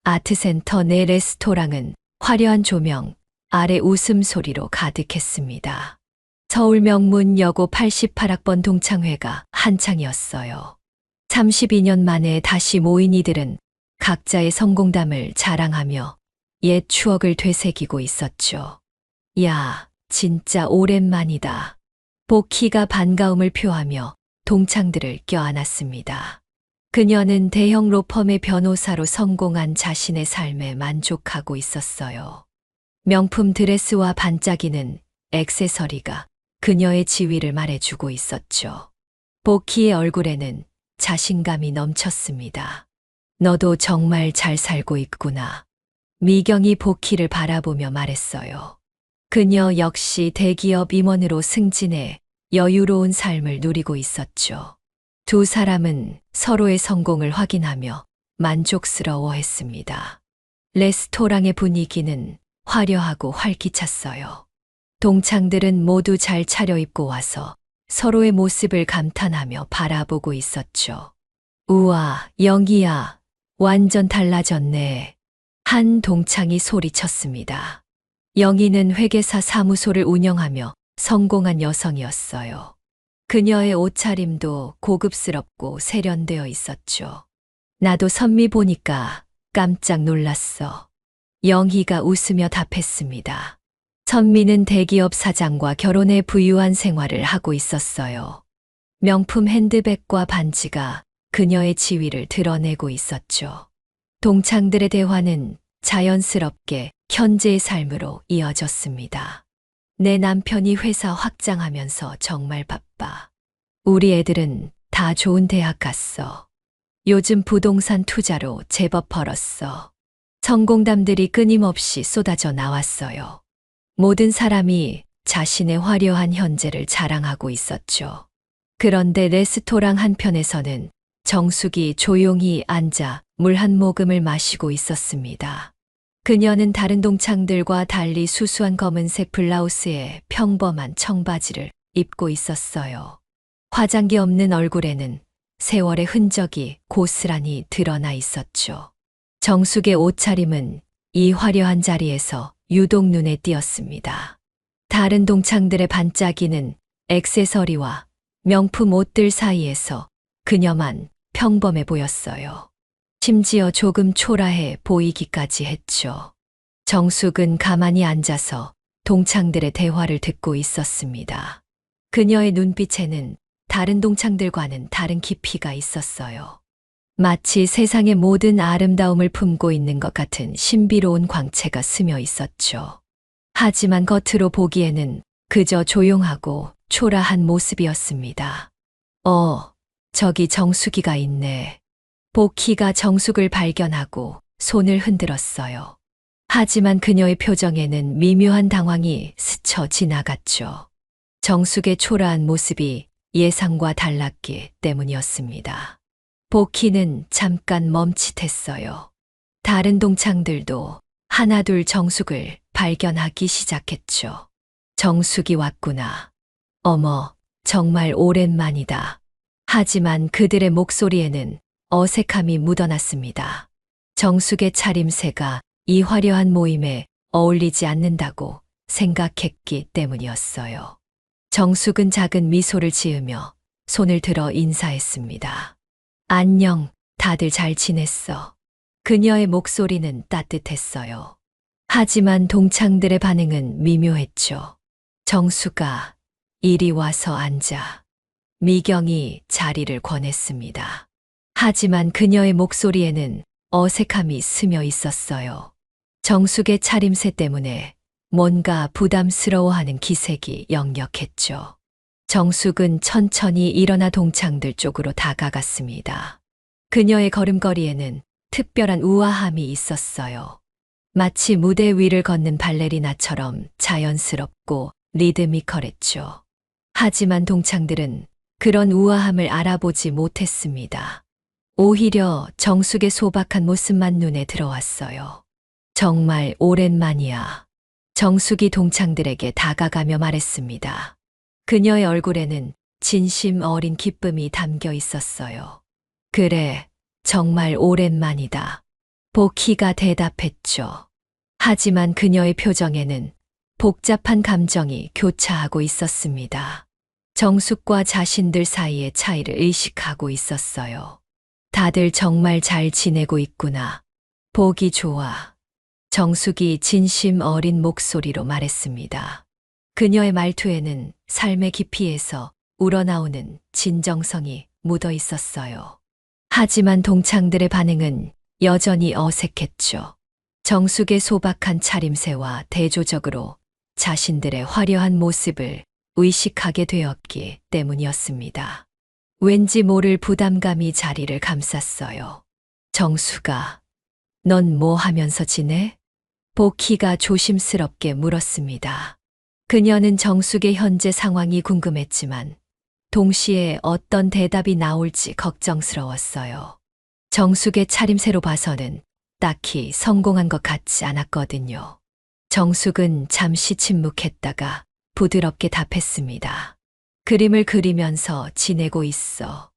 아트센터 내 레스토랑은 화려한 조명 아래 웃음소리로 가득했습니다. 서울 명문 여고 88학번 동창회가 한창이었어요. 32년 만에 다시 모인 이들은 각자의 성공담을 자랑하며 옛 추억을 되새기고 있었죠. 야, 진짜 오랜만이다. 복희가 반가움을 표하며 동창들을 껴안았습니다. 그녀는 대형 로펌의 변호사로 성공한 자신의 삶에 만족하고 있었어요. 명품 드레스와 반짝이는 액세서리가 그녀의 지위를 말해주고 있었죠. 복희의 얼굴에는 자신감이 넘쳤습니다. 너도 정말 잘 살고 있구나. 미경이 복희를 바라보며 말했어요. 그녀 역시 대기업 임원으로 승진해 여유로운 삶을 누리고 있었죠. 두 사람은 서로의 성공을 확인하며 만족스러워했습니다. 레스토랑의 분위기는 화려하고 활기찼어요. 동창들은 모두 잘 차려입고 와서 서로의 모습을 감탄하며 바라보고 있었죠. 우와, 영희야, 완전 달라졌네. 한 동창이 소리쳤습니다. 영희는 회계사 사무소를 운영하며 성공한 여성이었어요. 그녀의 옷차림도 고급스럽고 세련되어 있었죠. 나도 선미 보니까 깜짝 놀랐어. 영희가 웃으며 답했습니다. 선미는 대기업 사장과 결혼해 부유한 생활을 하고 있었어요. 명품 핸드백과 반지가 그녀의 지위를 드러내고 있었죠. 동창들의 대화는 자연스럽게 현재의 삶으로 이어졌습니다. 내 남편이 회사 확장하면서 정말 바빠. 우리 애들은 다 좋은 대학 갔어. 요즘 부동산 투자로 제법 벌었어. 성공담들이 끊임없이 쏟아져 나왔어요. 모든 사람이 자신의 화려한 현재를 자랑하고 있었죠. 그런데 레스토랑 한편에서는 정숙이 조용히 앉아 물 한 모금을 마시고 있었습니다. 그녀는 다른 동창들과 달리 수수한 검은색 블라우스에 평범한 청바지를 입고 있었어요. 화장기 없는 얼굴에는 세월의 흔적이 고스란히 드러나 있었죠. 정숙의 옷차림은 이 화려한 자리에서 유독 눈에 띄었습니다. 다른 동창들의 반짝이는 액세서리와 명품 옷들 사이에서 그녀만 평범해 보였어요. 심지어 조금 초라해 보이기까지 했죠. 정숙은 가만히 앉아서 동창들의 대화를 듣고 있었습니다. 그녀의 눈빛에는 다른 동창들과는 다른 깊이가 있었어요. 마치 세상의 모든 아름다움을 품고 있는 것 같은 신비로운 광채가 스며 있었죠. 하지만 겉으로 보기에는 그저 조용하고 초라한 모습이었습니다. 저기 정숙이가 있네. 복희가 정숙을 발견하고 손을 흔들었어요. 하지만 그녀의 표정에는 미묘한 당황이 스쳐 지나갔죠. 정숙의 초라한 모습이 예상과 달랐기 때문이었습니다. 복희는 잠깐 멈칫했어요. 다른 동창들도 하나둘 정숙을 발견하기 시작했죠. 정숙이 왔구나. 어머, 정말 오랜만이다. 하지만 그들의 목소리에는 어색함이 묻어났습니다. 정숙의 차림새가 이 화려한 모임에 어울리지 않는다고 생각했기 때문이었어요. 정숙은 작은 미소를 지으며 손을 들어 인사했습니다. 안녕, 다들 잘 지냈어. 그녀의 목소리는 따뜻했어요. 하지만 동창들의 반응은 미묘했죠. 정숙아, 이리 와서 앉아. 미경이 자리를 권했습니다. 하지만 그녀의 목소리에는 어색함이 스며 있었어요. 정숙의 차림새 때문에 뭔가 부담스러워하는 기색이 역력했죠. 정숙은 천천히 일어나 동창들 쪽으로 다가갔습니다. 그녀의 걸음걸이에는 특별한 우아함이 있었어요. 마치 무대 위를 걷는 발레리나처럼 자연스럽고 리드미컬했죠. 하지만 동창들은 그런 우아함을 알아보지 못했습니다. 오히려 정숙의 소박한 모습만 눈에 들어왔어요. 정말 오랜만이야. 정숙이 동창들에게 다가가며 말했습니다. 그녀의 얼굴에는 진심 어린 기쁨이 담겨 있었어요. 그래, 정말 오랜만이다. 복희가 대답했죠. 하지만 그녀의 표정에는 복잡한 감정이 교차하고 있었습니다. 정숙과 자신들 사이의 차이를 의식하고 있었어요. 다들 정말 잘 지내고 있구나. 보기 좋아. 정숙이 진심 어린 목소리로 말했습니다. 그녀의 말투에는 삶의 깊이에서 우러나오는 진정성이 묻어 있었어요. 하지만 동창들의 반응은 여전히 어색했죠. 정숙의 소박한 차림새와 대조적으로 자신들의 화려한 모습을 의식하게 되었기 때문이었습니다. 왠지 모를 부담감이 자리를 감쌌어요. 정숙아, 넌 뭐 하면서 지내? 복희가 조심스럽게 물었습니다. 그녀는 정숙의 현재 상황이 궁금했지만 동시에 어떤 대답이 나올지 걱정스러웠어요. 정숙의 차림새로 봐서는 딱히 성공한 것 같지 않았거든요. 정숙은 잠시 침묵했다가 부드럽게 답했습니다. 그림을 그리면서 지내고 있어.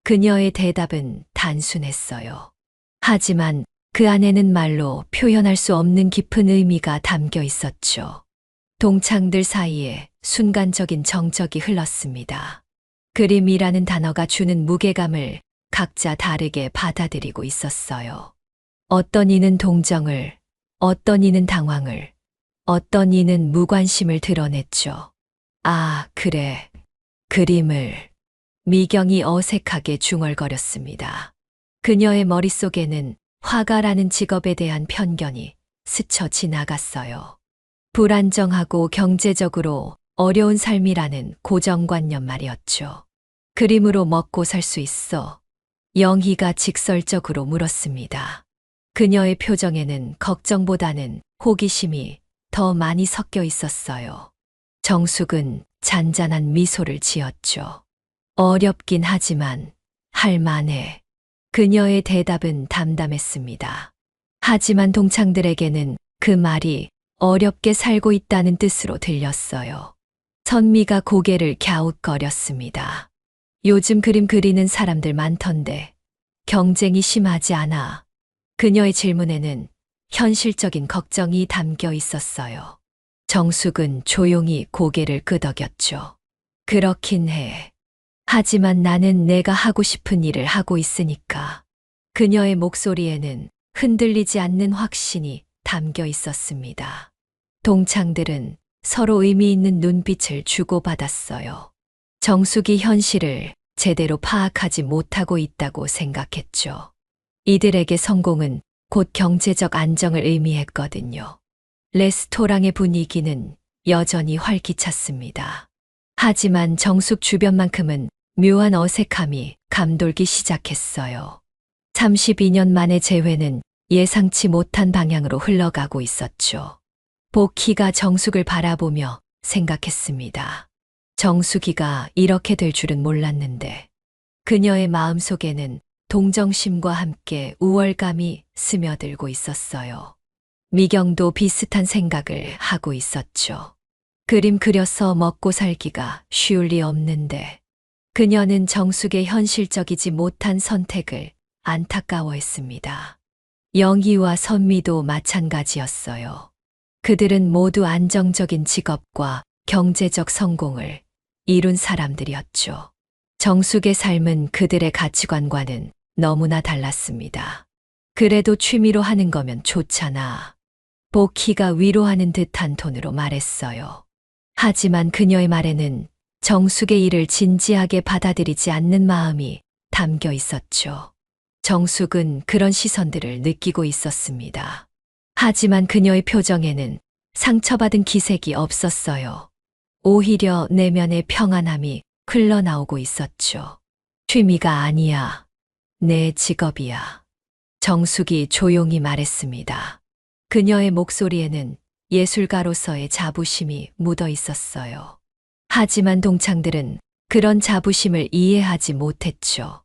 그녀의 대답은 단순했어요. 하지만 그 안에는 말로 표현할 수 없는 깊은 의미가 담겨 있었죠. 동창들 사이에 순간적인 정적이 흘렀습니다. 그림이라는 단어가 주는 무게감을 각자 다르게 받아들이고 있었어요. 어떤 이는 동정을, 어떤 이는 당황을, 어떤 이는 무관심을 드러냈죠. 아, 그래. 그림을. 미경이 어색하게 중얼거렸습니다. 그녀의 머릿속에는 화가라는 직업에 대한 편견이 스쳐 지나갔어요. 불안정하고 경제적으로 어려운 삶이라는 고정관념 말이었죠. 그림으로 먹고 살 수 있어? 영희가 직설적으로 물었습니다. 그녀의 표정에는 걱정보다는 호기심이 더 많이 섞여 있었어요. 정숙은 잔잔한 미소를 지었죠. 어렵긴 하지만 할만해. 그녀의 대답은 담담했습니다. 하지만 동창들에게는 그 말이 어렵게 살고 있다는 뜻으로 들렸어요. 선미가 고개를 갸웃거렸습니다. 요즘 그림 그리는 사람들 많던데 경쟁이 심하지 않아? 그녀의 질문에는 현실적인 걱정이 담겨 있었어요. 정숙은 조용히 고개를 끄덕였죠. 그렇긴 해. 하지만 나는 내가 하고 싶은 일을 하고 있으니까. 그녀의 목소리에는 흔들리지 않는 확신이 담겨 있었습니다. 동창들은 서로 의미 있는 눈빛을 주고받았어요. 정숙이 현실을 제대로 파악하지 못하고 있다고 생각했죠. 이들에게 성공은 곧 경제적 안정을 의미했거든요. 레스토랑의 분위기는 여전히 활기찼습니다. 하지만 정숙 주변만큼은 묘한 어색함이 감돌기 시작했어요. 32년 만의 재회는 예상치 못한 방향으로 흘러가고 있었죠. 복희가 정숙을 바라보며 생각했습니다. 정숙이가 이렇게 될 줄은 몰랐는데 그녀의 마음속에는 동정심과 함께 우월감이 스며들고 있었어요. 미경도 비슷한 생각을 하고 있었죠. 그림 그려서 먹고 살기가 쉬울 리 없는데 그녀는 정숙의 현실적이지 못한 선택을 안타까워했습니다. 영희와 선미도 마찬가지였어요. 그들은 모두 안정적인 직업과 경제적 성공을 이룬 사람들이었죠. 정숙의 삶은 그들의 가치관과는 너무나 달랐습니다. 그래도 취미로 하는 거면 좋잖아. 복희가 위로하는 듯한 톤으로 말했어요. 하지만 그녀의 말에는 정숙의 일을 진지하게 받아들이지 않는 마음이 담겨 있었죠. 정숙은 그런 시선들을 느끼고 있었습니다. 하지만 그녀의 표정에는 상처받은 기색이 없었어요. 오히려 내면의 평안함이 흘러나오고 있었죠. 취미가 아니야. 내 직업이야. 정숙이 조용히 말했습니다. 그녀의 목소리에는 예술가로서의 자부심이 묻어 있었어요. 하지만 동창들은 그런 자부심을 이해하지 못했죠.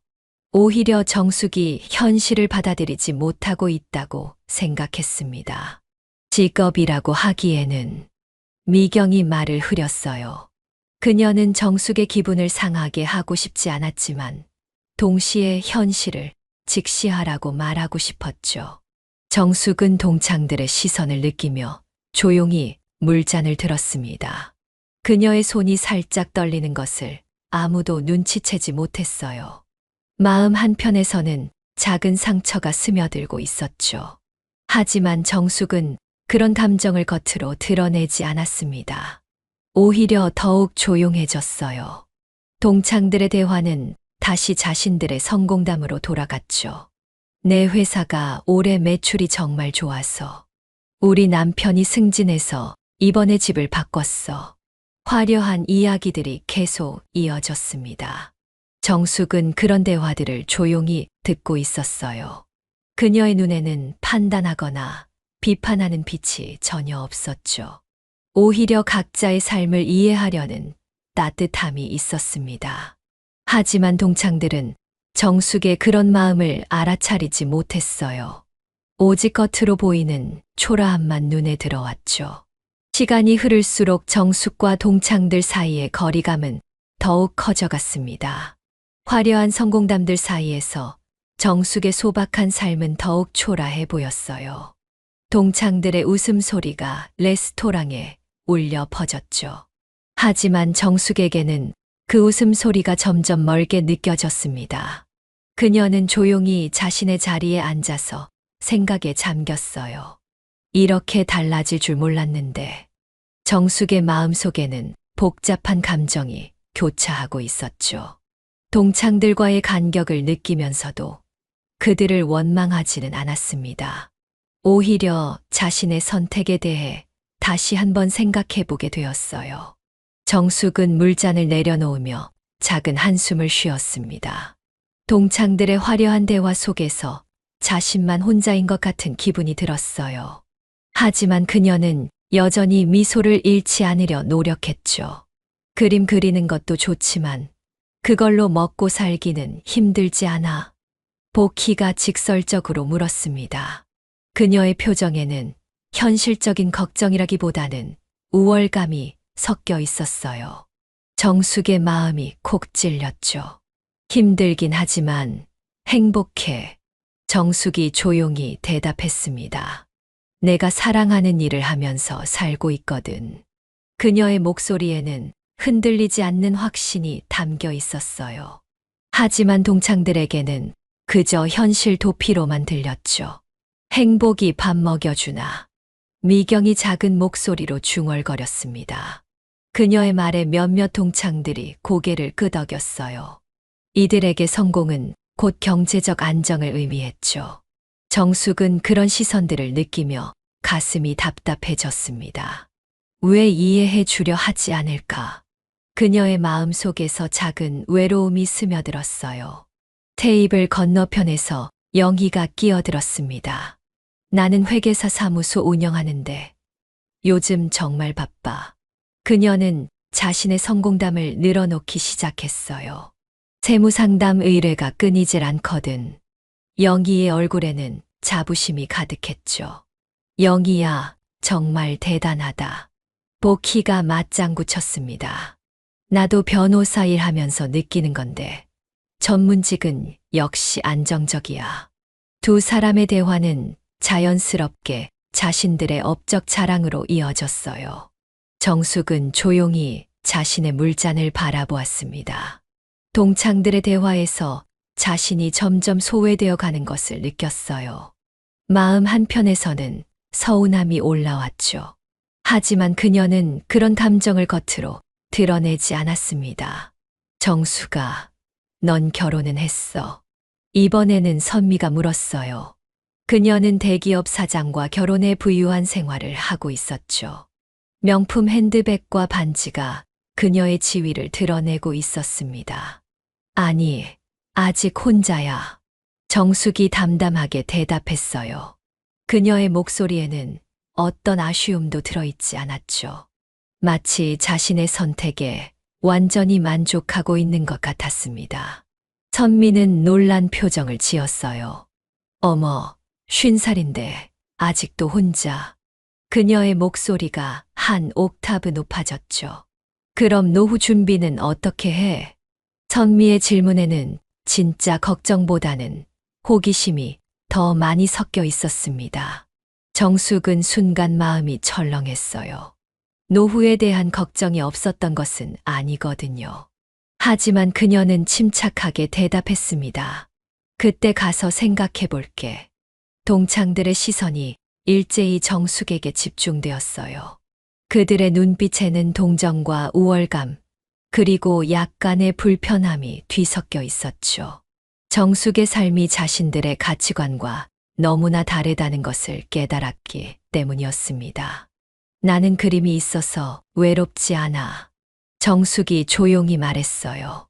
오히려 정숙이 현실을 받아들이지 못하고 있다고 생각했습니다. 직업이라고 하기에는 미경이 말을 흐렸어요. 그녀는 정숙의 기분을 상하게 하고 싶지 않았지만 동시에 현실을 직시하라고 말하고 싶었죠. 정숙은 동창들의 시선을 느끼며 조용히 물잔을 들었습니다. 그녀의 손이 살짝 떨리는 것을 아무도 눈치채지 못했어요. 마음 한편에서는 작은 상처가 스며들고 있었죠. 하지만 정숙은 그런 감정을 겉으로 드러내지 않았습니다. 오히려 더욱 조용해졌어요. 동창들의 대화는 다시 자신들의 성공담으로 돌아갔죠. 내 회사가 올해 매출이 정말 좋아서 우리 남편이 승진해서 이번에 집을 바꿨어. 화려한 이야기들이 계속 이어졌습니다. 정숙은 그런 대화들을 조용히 듣고 있었어요. 그녀의 눈에는 판단하거나 비판하는 빛이 전혀 없었죠. 오히려 각자의 삶을 이해하려는 따뜻함이 있었습니다. 하지만 동창들은 정숙의 그런 마음을 알아차리지 못했어요. 오직 겉으로 보이는 초라함만 눈에 들어왔죠. 시간이 흐를수록 정숙과 동창들 사이의 거리감은 더욱 커져갔습니다. 화려한 성공담들 사이에서 정숙의 소박한 삶은 더욱 초라해 보였어요. 동창들의 웃음소리가 레스토랑에 울려 퍼졌죠. 하지만 정숙에게는 그 웃음소리가 점점 멀게 느껴졌습니다. 그녀는 조용히 자신의 자리에 앉아서 생각에 잠겼어요. 이렇게 달라질 줄 몰랐는데 정숙의 마음속에는 복잡한 감정이 교차하고 있었죠. 동창들과의 간격을 느끼면서도 그들을 원망하지는 않았습니다. 오히려 자신의 선택에 대해 다시 한번 생각해 보게 되었어요. 정숙은 물잔을 내려놓으며 작은 한숨을 쉬었습니다. 동창들의 화려한 대화 속에서 자신만 혼자인 것 같은 기분이 들었어요. 하지만 그녀는 여전히 미소를 잃지 않으려 노력했죠. 그림 그리는 것도 좋지만 그걸로 먹고 살기는 힘들지 않아? 복희가 직설적으로 물었습니다. 그녀의 표정에는 현실적인 걱정이라기보다는 우월감이 섞여 있었어요. 정숙의 마음이 콕 찔렸죠. 힘들긴 하지만 행복해. 정숙이 조용히 대답했습니다. 내가 사랑하는 일을 하면서 살고 있거든. 그녀의 목소리에는 흔들리지 않는 확신이 담겨 있었어요. 하지만 동창들에게는 그저 현실 도피로만 들렸죠. 행복이 밥 먹여주나. 미경이 작은 목소리로 중얼거렸습니다. 그녀의 말에 몇몇 동창들이 고개를 끄덕였어요. 이들에게 성공은 곧 경제적 안정을 의미했죠. 정숙은 그런 시선들을 느끼며 가슴이 답답해졌습니다. 왜 이해해 주려 하지 않을까? 그녀의 마음 속에서 작은 외로움이 스며들었어요. 테이블 건너편에서 영희가 끼어들었습니다. 나는 회계사 사무소 운영하는데 요즘 정말 바빠. 그녀는 자신의 성공담을 늘어놓기 시작했어요. 세무상담 의뢰가 끊이질 않거든. 영희의 얼굴에는 자부심이 가득했죠. 영희야, 정말 대단하다. 복희가 맞장구 쳤습니다. 나도 변호사 일하면서 느끼는 건데 전문직은 역시 안정적이야. 두 사람의 대화는 자연스럽게 자신들의 업적 자랑으로 이어졌어요. 정숙은 조용히 자신의 물잔을 바라보았습니다. 동창들의 대화에서 자신이 점점 소외되어 가는 것을 느꼈어요. 마음 한편에서는 서운함이 올라왔죠. 하지만 그녀는 그런 감정을 겉으로 드러내지 않았습니다. 정숙아, 넌 결혼은 했어. 이번에는 선미가 물었어요. 그녀는 대기업 사장과 결혼에 부유한 생활을 하고 있었죠. 명품 핸드백과 반지가 그녀의 지위를 드러내고 있었습니다. 아니, 아직 혼자야. 정숙이 담담하게 대답했어요. 그녀의 목소리에는 어떤 아쉬움도 들어있지 않았죠. 마치 자신의 선택에 완전히 만족하고 있는 것 같았습니다. 선미는 놀란 표정을 지었어요. 어머, 50살인데 아직도 혼자. 그녀의 목소리가 한 옥타브 높아졌죠. 그럼 노후 준비는 어떻게 해? 선미의 질문에는 진짜 걱정보다는 호기심이 더 많이 섞여 있었습니다. 정숙은 순간 마음이 철렁했어요. 노후에 대한 걱정이 없었던 것은 아니거든요. 하지만 그녀는 침착하게 대답했습니다. 그때 가서 생각해 볼게. 동창들의 시선이 일제히 정숙에게 집중되었어요. 그들의 눈빛에는 동정과 우월감, 그리고 약간의 불편함이 뒤섞여 있었죠. 정숙의 삶이 자신들의 가치관과 너무나 다르다는 것을 깨달았기 때문이었습니다. 나는 그림이 있어서 외롭지 않아. 정숙이 조용히 말했어요.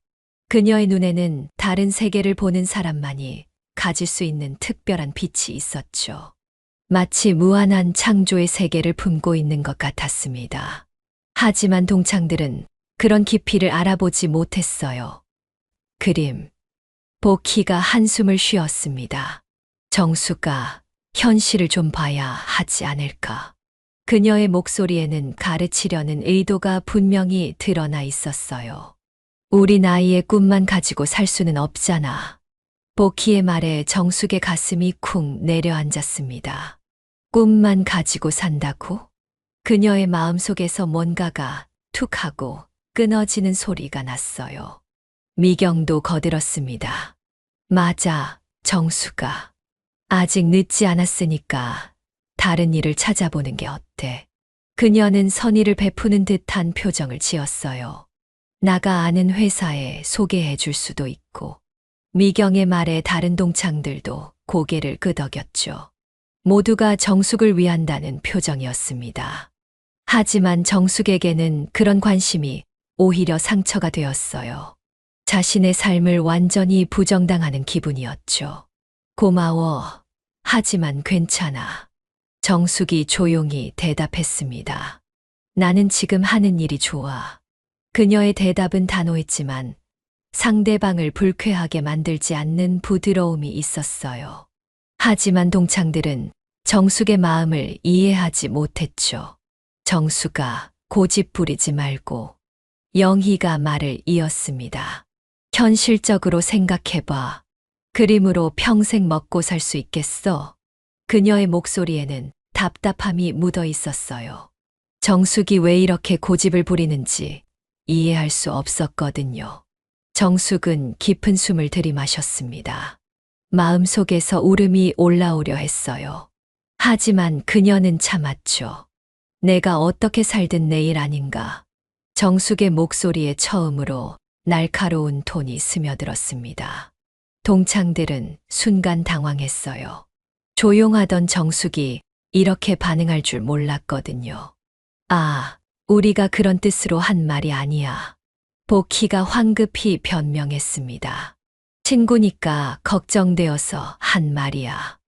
그녀의 눈에는 다른 세계를 보는 사람만이 가질 수 있는 특별한 빛이 있었죠. 마치 무한한 창조의 세계를 품고 있는 것 같았습니다. 하지만 동창들은 그런 깊이를 알아보지 못했어요. 그림. 보키가 한숨을 쉬었습니다. 정수가 현실을 좀 봐야 하지 않을까. 그녀의 목소리에는 가르치려는 의도가 분명히 드러나 있었어요. 우리 나이의 꿈만 가지고 살 수는 없잖아. 보키의 말에 정숙의 가슴이 쿵 내려앉았습니다. 꿈만 가지고 산다고? 그녀의 마음속에서 뭔가가 툭 하고 끊어지는 소리가 났어요. 미경도 거들었습니다. 맞아, 정수가. 아직 늦지 않았으니까 다른 일을 찾아보는 게 어때? 그녀는 선의를 베푸는 듯한 표정을 지었어요. 나가 아는 회사에 소개해 줄 수도 있고. 미경의 말에 다른 동창들도 고개를 끄덕였죠. 모두가 정숙을 위한다는 표정이었습니다. 하지만 정숙에게는 그런 관심이 오히려 상처가 되었어요. 자신의 삶을 완전히 부정당하는 기분이었죠. 고마워. 하지만 괜찮아. 정숙이 조용히 대답했습니다. 나는 지금 하는 일이 좋아. 그녀의 대답은 단호했지만 상대방을 불쾌하게 만들지 않는 부드러움이 있었어요. 하지만 동창들은 정숙의 마음을 이해하지 못했죠. 정숙아, 고집 부리지 말고. 영희가 말을 이었습니다. 현실적으로 생각해봐. 그림으로 평생 먹고 살 수 있겠어? 그녀의 목소리에는 답답함이 묻어 있었어요. 정숙이 왜 이렇게 고집을 부리는지 이해할 수 없었거든요. 정숙은 깊은 숨을 들이마셨습니다. 마음속에서 울음이 올라오려 했어요. 하지만 그녀는 참았죠. 내가 어떻게 살든 내 일 아닌가. 정숙의 목소리에 처음으로 날카로운 톤이 스며들었습니다. 동창들은 순간 당황했어요. 조용하던 정숙이 이렇게 반응할 줄 몰랐거든요. 아, 우리가 그런 뜻으로 한 말이 아니야. 보키가 황급히 변명했습니다. 친구니까 걱정되어서 한 말이야.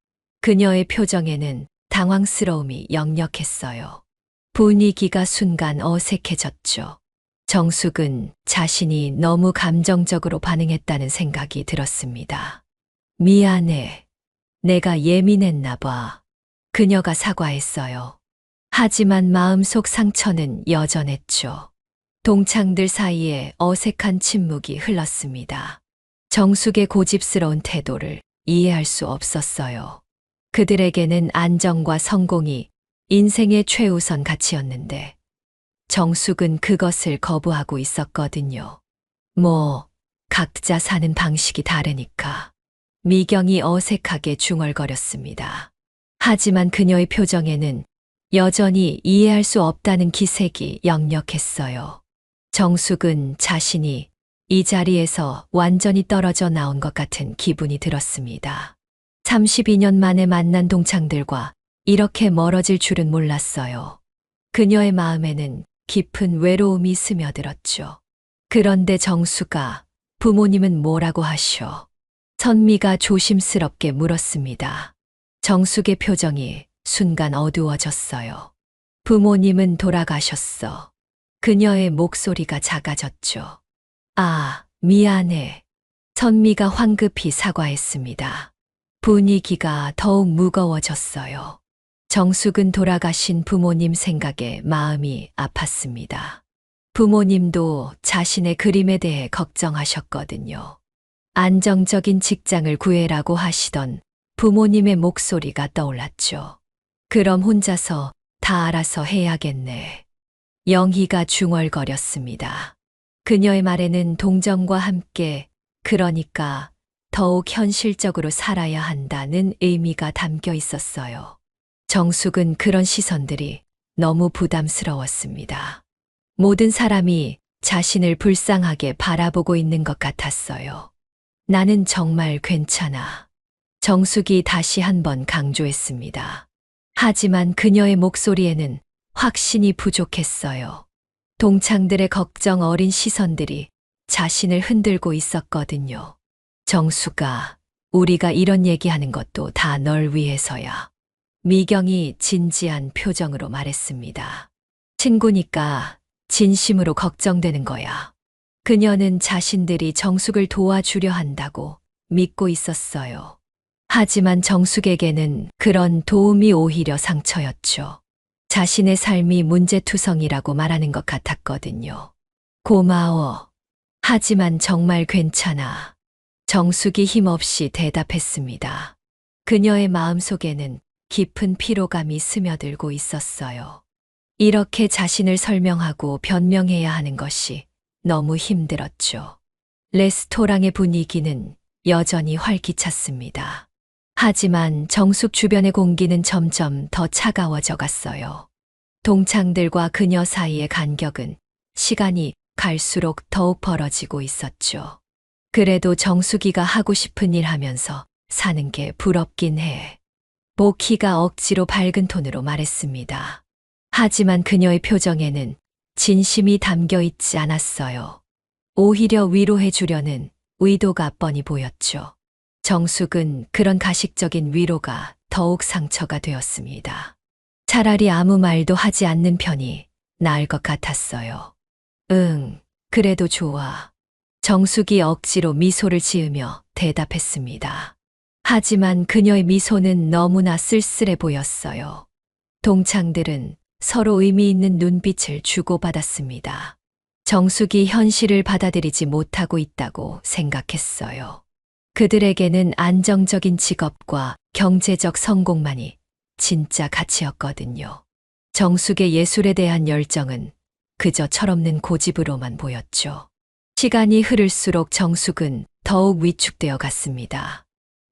그녀의 표정에는 당황스러움이 역력했어요. 분위기가 순간 어색해졌죠. 정숙은 자신이 너무 감정적으로 반응했다는 생각이 들었습니다. 미안해. 내가 예민했나 봐. 그녀가 사과했어요. 하지만 마음속 상처는 여전했죠. 동창들 사이에 어색한 침묵이 흘렀습니다. 정숙의 고집스러운 태도를 이해할 수 없었어요. 그들에게는 안정과 성공이 인생의 최우선 가치였는데 정숙은 그것을 거부하고 있었거든요. 각자 사는 방식이 다르니까. 미경이 어색하게 중얼거렸습니다. 하지만 그녀의 표정에는 여전히 이해할 수 없다는 기색이 역력했어요. 정숙은 자신이 이 자리에서 완전히 떨어져 나온 것 같은 기분이 들었습니다. 32년 만에 만난 동창들과 이렇게 멀어질 줄은 몰랐어요. 그녀의 마음에는 깊은 외로움이 스며들었죠. 그런데 정수가 부모님은 뭐라고 하셔? 선미가 조심스럽게 물었습니다. 정숙의 표정이 순간 어두워졌어요. 부모님은 돌아가셨어. 그녀의 목소리가 작아졌죠. 아, 미안해. 선미가 황급히 사과했습니다. 분위기가 더욱 무거워졌어요. 정숙은 돌아가신 부모님 생각에 마음이 아팠습니다. 부모님도 자신의 그림에 대해 걱정하셨거든요. 안정적인 직장을 구해라고 하시던 부모님의 목소리가 떠올랐죠. 그럼 혼자서 다 알아서 해야겠네. 영희가 중얼거렸습니다. 그녀의 말에는 동정과 함께, 그러니까 더욱 현실적으로 살아야 한다는 의미가 담겨 있었어요. 정숙은 그런 시선들이 너무 부담스러웠습니다. 모든 사람이 자신을 불쌍하게 바라보고 있는 것 같았어요. 나는 정말 괜찮아. 정숙이 다시 한번 강조했습니다. 하지만 그녀의 목소리에는 확신이 부족했어요. 동창들의 걱정 어린 시선들이 자신을 흔들고 있었거든요. 정숙아, 우리가 이런 얘기하는 것도 다 널 위해서야. 미경이 진지한 표정으로 말했습니다. 친구니까 진심으로 걱정되는 거야. 그녀는 자신들이 정숙을 도와주려 한다고 믿고 있었어요. 하지만 정숙에게는 그런 도움이 오히려 상처였죠. 자신의 삶이 문제투성이라고 말하는 것 같았거든요. 고마워. 하지만 정말 괜찮아. 정숙이 힘없이 대답했습니다. 그녀의 마음속에는 깊은 피로감이 스며들고 있었어요. 이렇게 자신을 설명하고 변명해야 하는 것이 너무 힘들었죠. 레스토랑의 분위기는 여전히 활기찼습니다. 하지만 정숙 주변의 공기는 점점 더 차가워져 갔어요. 동창들과 그녀 사이의 간격은 시간이 갈수록 더욱 벌어지고 있었죠. 그래도 정숙이가 하고 싶은 일 하면서 사는 게 부럽긴 해. 보키가 억지로 밝은 톤으로 말했습니다. 하지만 그녀의 표정에는 진심이 담겨 있지 않았어요. 오히려 위로해 주려는 의도가 뻔히 보였죠. 정숙은 그런 가식적인 위로가 더욱 상처가 되었습니다. 차라리 아무 말도 하지 않는 편이 나을 것 같았어요. 응, 그래도 좋아. 정숙이 억지로 미소를 지으며 대답했습니다. 하지만 그녀의 미소는 너무나 쓸쓸해 보였어요. 동창들은 서로 의미 있는 눈빛을 주고받았습니다. 정숙이 현실을 받아들이지 못하고 있다고 생각했어요. 그들에게는 안정적인 직업과 경제적 성공만이 진짜 가치였거든요. 정숙의 예술에 대한 열정은 그저 철없는 고집으로만 보였죠. 시간이 흐를수록 정숙은 더욱 위축되어 갔습니다.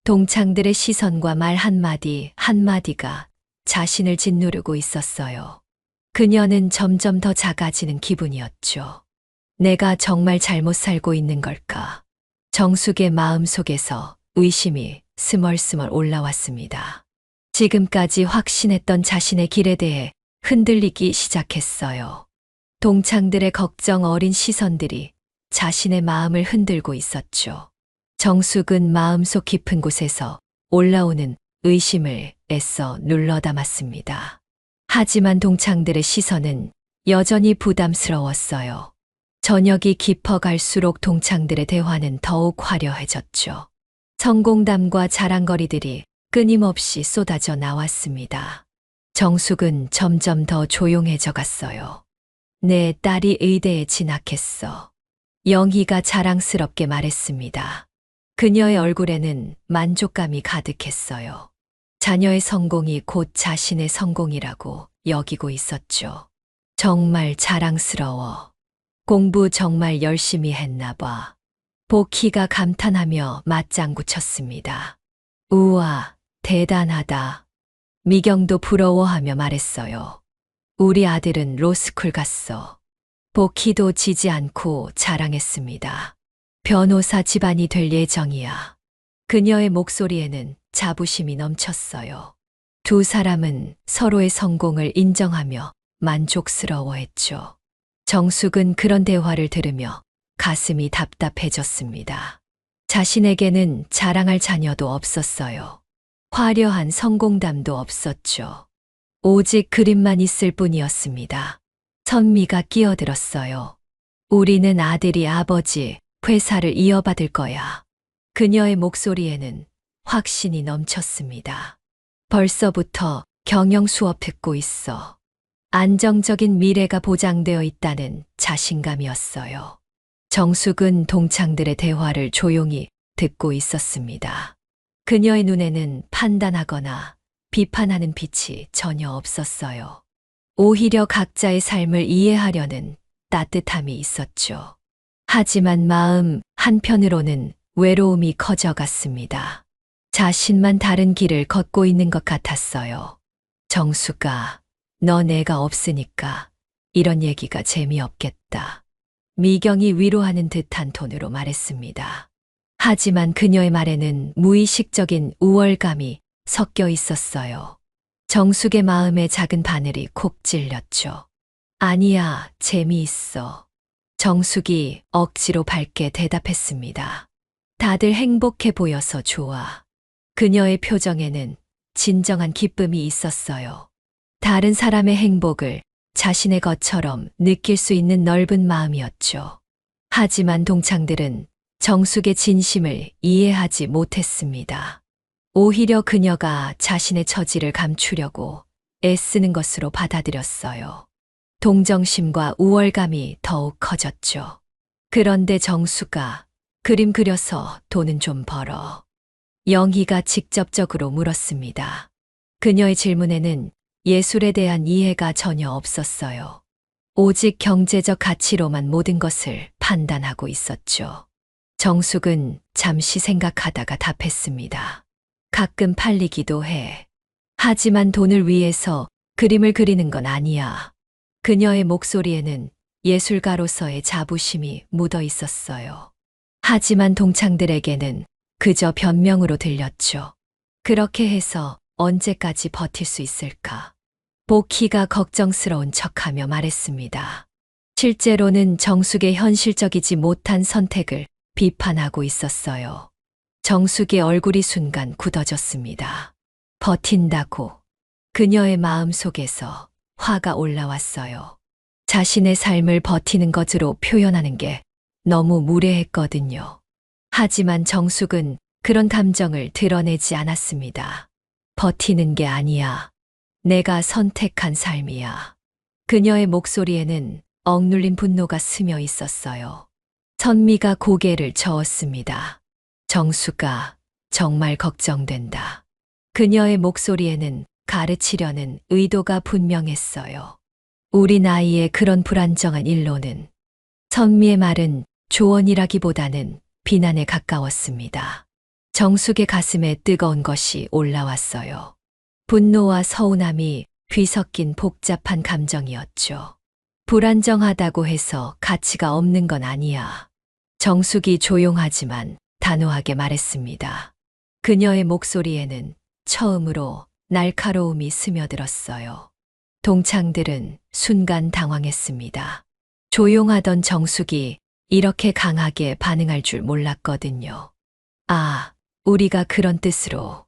동창들의 시선과 말 한마디 한마디가 자신을 짓누르고 있었어요. 그녀는 점점 더 작아지는 기분이었죠. 내가 정말 잘못 살고 있는 걸까? 정숙의 마음 속에서 의심이 스멀스멀 올라왔습니다. 지금까지 확신했던 자신의 길에 대해 흔들리기 시작했어요. 동창들의 걱정 어린 시선들이 자신의 마음을 흔들고 있었죠. 정숙은 마음속 깊은 곳에서 올라오는 의심을 애써 눌러 담았습니다. 하지만 동창들의 시선은 여전히 부담스러웠어요. 저녁이 깊어갈수록 동창들의 대화는 더욱 화려해졌죠. 성공담과 자랑거리들이 끊임없이 쏟아져 나왔습니다. 정숙은 점점 더 조용해져 갔어요. 내 딸이 의대에 진학했어. 영희가 자랑스럽게 말했습니다. 그녀의 얼굴에는 만족감이 가득했어요. 자녀의 성공이 곧 자신의 성공이라고 여기고 있었죠. 정말 자랑스러워. 공부 정말 열심히 했나 봐. 보키가 감탄하며 맞장구 쳤습니다. 우와, 대단하다. 미경도 부러워하며 말했어요. 우리 아들은 로스쿨 갔어. 보키도 지지 않고 자랑했습니다. 변호사 집안이 될 예정이야. 그녀의 목소리에는 자부심이 넘쳤어요. 두 사람은 서로의 성공을 인정하며 만족스러워했죠. 정숙은 그런 대화를 들으며 가슴이 답답해졌습니다. 자신에게는 자랑할 자녀도 없었어요. 화려한 성공담도 없었죠. 오직 그림만 있을 뿐이었습니다. 선미가 끼어들었어요. 우리는 아들이 아버지 회사를 이어받을 거야. 그녀의 목소리에는 확신이 넘쳤습니다. 벌써부터 경영 수업 듣고 있어. 안정적인 미래가 보장되어 있다는 자신감이었어요. 정숙은 동창들의 대화를 조용히 듣고 있었습니다. 그녀의 눈에는 판단하거나 비판하는 빛이 전혀 없었어요. 오히려 각자의 삶을 이해하려는 따뜻함이 있었죠. 하지만 마음 한편으로는 외로움이 커져갔습니다. 자신만 다른 길을 걷고 있는 것 같았어요. 정수가, 너 내가 없으니까 이런 얘기가 재미없겠다. 미경이 위로하는 듯한 톤으로 말했습니다. 하지만 그녀의 말에는 무의식적인 우월감이 섞여 있었어요. 정숙의 마음에 작은 바늘이 콕 찔렸죠. 아니야, 재미있어. 정숙이 억지로 밝게 대답했습니다. 다들 행복해 보여서 좋아. 그녀의 표정에는 진정한 기쁨이 있었어요. 다른 사람의 행복을 자신의 것처럼 느낄 수 있는 넓은 마음이었죠. 하지만 동창들은 정숙의 진심을 이해하지 못했습니다. 오히려 그녀가 자신의 처지를 감추려고 애쓰는 것으로 받아들였어요. 동정심과 우월감이 더욱 커졌죠. 그런데 정수가 그림 그려서 돈은 좀 벌어. 영희가 직접적으로 물었습니다. 그녀의 질문에는 예술에 대한 이해가 전혀 없었어요. 오직 경제적 가치로만 모든 것을 판단하고 있었죠. 정숙은 잠시 생각하다가 답했습니다. 가끔 팔리기도 해. 하지만 돈을 위해서 그림을 그리는 건 아니야. 그녀의 목소리에는 예술가로서의 자부심이 묻어 있었어요. 하지만 동창들에게는 그저 변명으로 들렸죠. 그렇게 해서 언제까지 버틸 수 있을까? 보키가 걱정스러운 척하며 말했습니다. 실제로는 정숙의 현실적이지 못한 선택을 비판하고 있었어요. 정숙의 얼굴이 순간 굳어졌습니다. 버틴다고. 그녀의 마음 속에서 화가 올라왔어요. 자신의 삶을 버티는 것으로 표현하는 게 너무 무례했거든요. 하지만 정숙은 그런 감정을 드러내지 않았습니다. 버티는 게 아니야. 내가 선택한 삶이야. 그녀의 목소리에는 억눌린 분노가 스며 있었어요. 선미가 고개를 저었습니다. 정수가 정말 걱정된다. 그녀의 목소리에는 가르치려는 의도가 분명했어요. 우리 나이에 그런 불안정한 일로는. 선미의 말은 조언이라기보다는 비난에 가까웠습니다. 정숙의 가슴에 뜨거운 것이 올라왔어요. 분노와 서운함이 뒤섞인 복잡한 감정이었죠. 불안정하다고 해서 가치가 없는 건 아니야. 정숙이 조용하지만 단호하게 말했습니다. 그녀의 목소리에는 처음으로 날카로움이 스며들었어요. 동창들은 순간 당황했습니다. 조용하던 정숙이 이렇게 강하게 반응할 줄 몰랐거든요. 아, 우리가 그런 뜻으로.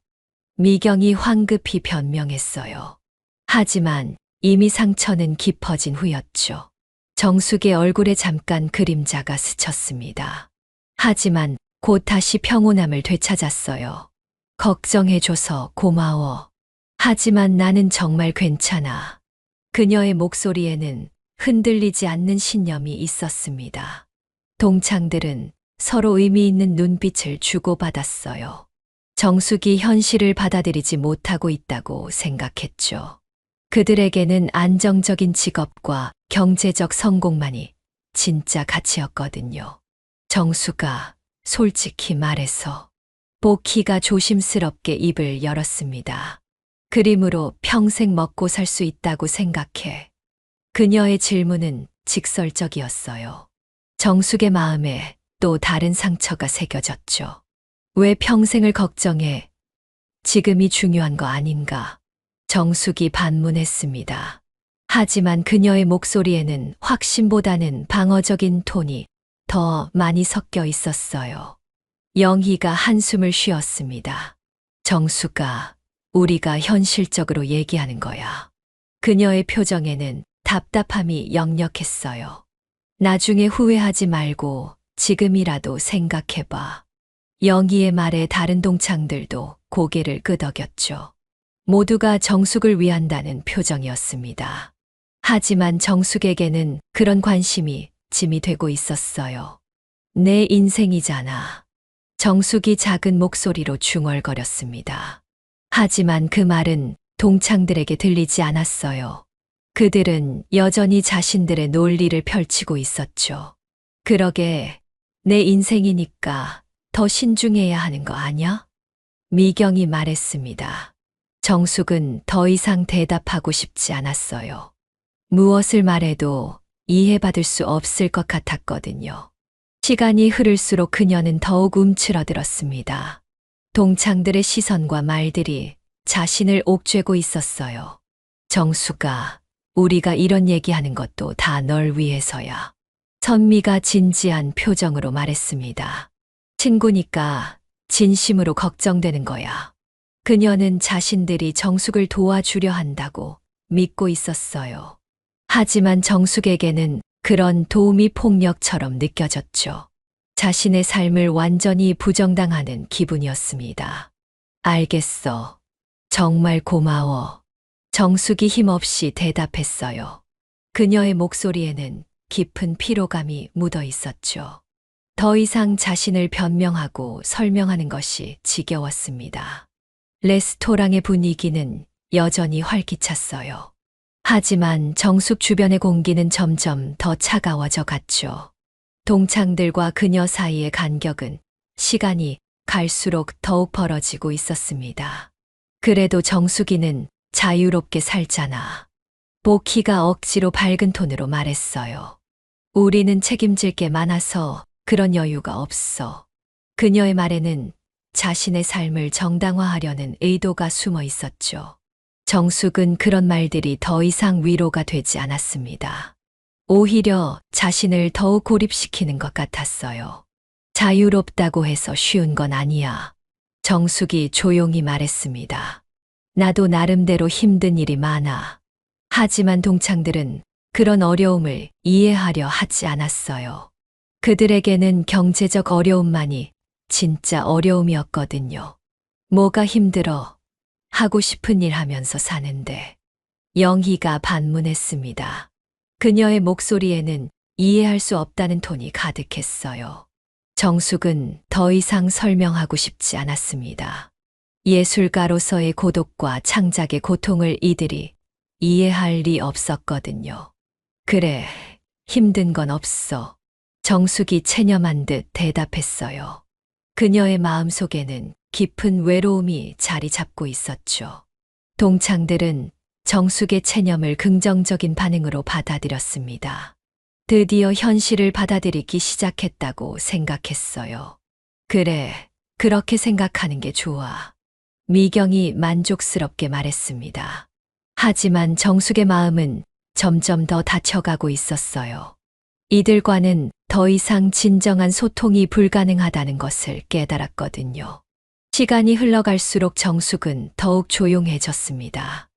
미경이 황급히 변명했어요. 하지만 이미 상처는 깊어진 후였죠. 정숙의 얼굴에 잠깐 그림자가 스쳤습니다. 하지만 곧 다시 평온함을 되찾았어요. 걱정해줘서 고마워. 하지만 나는 정말 괜찮아. 그녀의 목소리에는 흔들리지 않는 신념이 있었습니다. 동창들은 서로 의미 있는 눈빛을 주고받았어요. 정숙이 현실을 받아들이지 못하고 있다고 생각했죠. 그들에게는 안정적인 직업과 경제적 성공만이 진짜 가치였거든요. 정수가 솔직히 말해서 보키가 조심스럽게 입을 열었습니다. 그림으로 평생 먹고 살 수 있다고 생각해. 그녀의 질문은 직설적이었어요. 정숙의 마음에 또 다른 상처가 새겨졌죠. 왜 평생을 걱정해? 지금이 중요한 거 아닌가? 정숙이 반문했습니다. 하지만 그녀의 목소리에는 확신보다는 방어적인 톤이 더 많이 섞여 있었어요. 영희가 한숨을 쉬었습니다. 정숙아, 우리가 현실적으로 얘기하는 거야. 그녀의 표정에는 답답함이 역력했어요. 나중에 후회하지 말고 지금이라도 생각해봐. 영희의 말에 다른 동창들도 고개를 끄덕였죠. 모두가 정숙을 위한다는 표정이었습니다. 하지만 정숙에게는 그런 관심이 짐이 되고 있었어요. 내 인생이잖아. 정숙이 작은 목소리로 중얼거렸습니다. 하지만 그 말은 동창들에게 들리지 않았어요. 그들은 여전히 자신들의 논리를 펼치고 있었죠. 그러게, 내 인생이니까 더 신중해야 하는 거 아냐? 미경이 말했습니다. 정숙은 더 이상 대답하고 싶지 않았어요. 무엇을 말해도 이해받을 수 없을 것 같았거든요. 시간이 흐를수록 그녀는 더욱 움츠러들었습니다. 동창들의 시선과 말들이 자신을 옥죄고 있었어요. 정수가, 우리가 이런 얘기하는 것도 다 널 위해서야. 선미가 진지한 표정으로 말했습니다. 친구니까 진심으로 걱정되는 거야. 그녀는 자신들이 정숙을 도와주려 한다고 믿고 있었어요. 하지만 정숙에게는 그런 도움이 폭력처럼 느껴졌죠. 자신의 삶을 완전히 부정당하는 기분이었습니다. 알겠어. 정말 고마워. 정숙이 힘없이 대답했어요. 그녀의 목소리에는 깊은 피로감이 묻어 있었죠. 더 이상 자신을 변명하고 설명하는 것이 지겨웠습니다. 레스토랑의 분위기는 여전히 활기찼어요. 하지만 정숙 주변의 공기는 점점 더 차가워져 갔죠. 동창들과 그녀 사이의 간격은 시간이 갈수록 더욱 벌어지고 있었습니다. 그래도 정숙이는 자유롭게 살잖아. 보키가 억지로 밝은 톤으로 말했어요. 우리는 책임질 게 많아서 그런 여유가 없어. 그녀의 말에는 자신의 삶을 정당화하려는 의도가 숨어 있었죠. 정숙은 그런 말들이 더 이상 위로가 되지 않았습니다. 오히려 자신을 더욱 고립시키는 것 같았어요. 자유롭다고 해서 쉬운 건 아니야. 정숙이 조용히 말했습니다. 나도 나름대로 힘든 일이 많아. 하지만 동창들은 그런 어려움을 이해하려 하지 않았어요. 그들에게는 경제적 어려움만이 진짜 어려움이었거든요. 뭐가 힘들어? 하고 싶은 일 하면서 사는데. 영희가 반문했습니다. 그녀의 목소리에는 이해할 수 없다는 톤이 가득했어요. 정숙은 더 이상 설명하고 싶지 않았습니다. 예술가로서의 고독과 창작의 고통을 이들이 이해할 리 없었거든요. 그래, 힘든 건 없어. 정숙이 체념한 듯 대답했어요. 그녀의 마음속에는 깊은 외로움이 자리 잡고 있었죠. 동창들은 정숙의 체념을 긍정적인 반응으로 받아들였습니다. 드디어 현실을 받아들이기 시작했다고 생각했어요. 그래, 그렇게 생각하는 게 좋아. 미경이 만족스럽게 말했습니다. 하지만 정숙의 마음은 점점 더 다쳐가고 있었어요. 이들과는 더 이상 진정한 소통이 불가능하다는 것을 깨달았거든요. 시간이 흘러갈수록 정숙은 더욱 조용해졌습니다.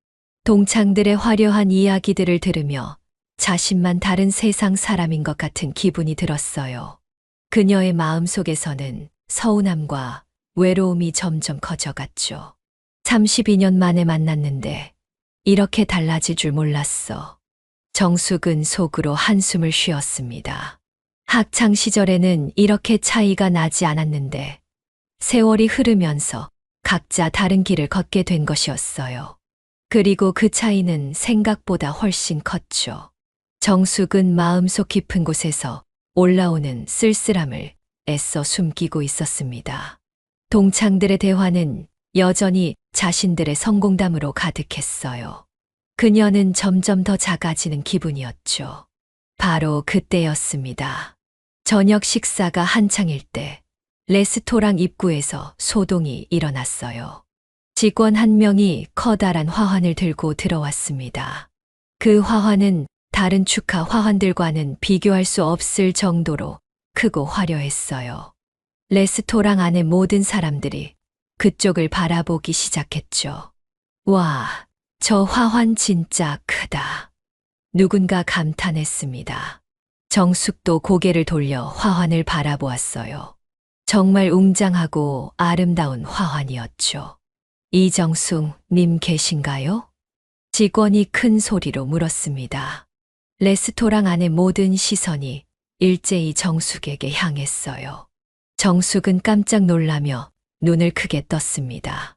동창들의 화려한 이야기들을 들으며 자신만 다른 세상 사람인 것 같은 기분이 들었어요. 그녀의 마음속에서는 서운함과 외로움이 점점 커져갔죠. 32년 만에 만났는데 이렇게 달라질 줄 몰랐어. 정숙은 속으로 한숨을 쉬었습니다. 학창 시절에는 이렇게 차이가 나지 않았는데 세월이 흐르면서 각자 다른 길을 걷게 된 것이었어요. 그리고 그 차이는 생각보다 훨씬 컸죠. 정숙은 마음속 깊은 곳에서 올라오는 쓸쓸함을 애써 숨기고 있었습니다. 동창들의 대화는 여전히 자신들의 성공담으로 가득했어요. 그녀는 점점 더 작아지는 기분이었죠. 바로 그때였습니다. 저녁 식사가 한창일 때 레스토랑 입구에서 소동이 일어났어요. 직원 한 명이 커다란 화환을 들고 들어왔습니다. 그 화환은 다른 축하 화환들과는 비교할 수 없을 정도로 크고 화려했어요. 레스토랑 안의 모든 사람들이 그쪽을 바라보기 시작했죠. 와, 저 화환 진짜 크다. 누군가 감탄했습니다. 정숙도 고개를 돌려 화환을 바라보았어요. 정말 웅장하고 아름다운 화환이었죠. 이정숙 님 계신가요? 직원이 큰 소리로 물었습니다. 레스토랑 안의 모든 시선이 일제히 정숙에게 향했어요. 정숙은 깜짝 놀라며 눈을 크게 떴습니다.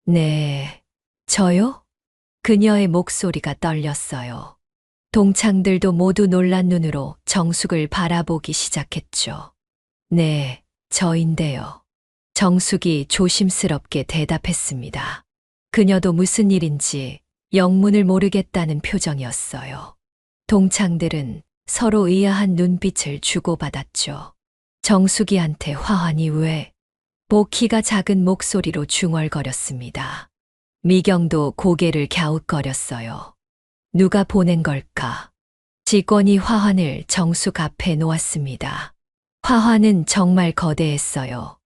네, 저요? 그녀의 목소리가 떨렸어요. 동창들도 모두 놀란 눈으로 정숙을 바라보기 시작했죠. 네, 저인데요. 정숙이 조심스럽게 대답했습니다. 그녀도 무슨 일인지 영문을 모르겠다는 표정이었어요. 동창들은 서로 의아한 눈빛을 주고받았죠. 정숙이한테 화환이 왜? 보키가 작은 목소리로 중얼거렸습니다. 미경도 고개를 갸웃거렸어요. 누가 보낸 걸까? 직원이 화환을 정숙 앞에 놓았습니다. 화환은 정말 거대했어요.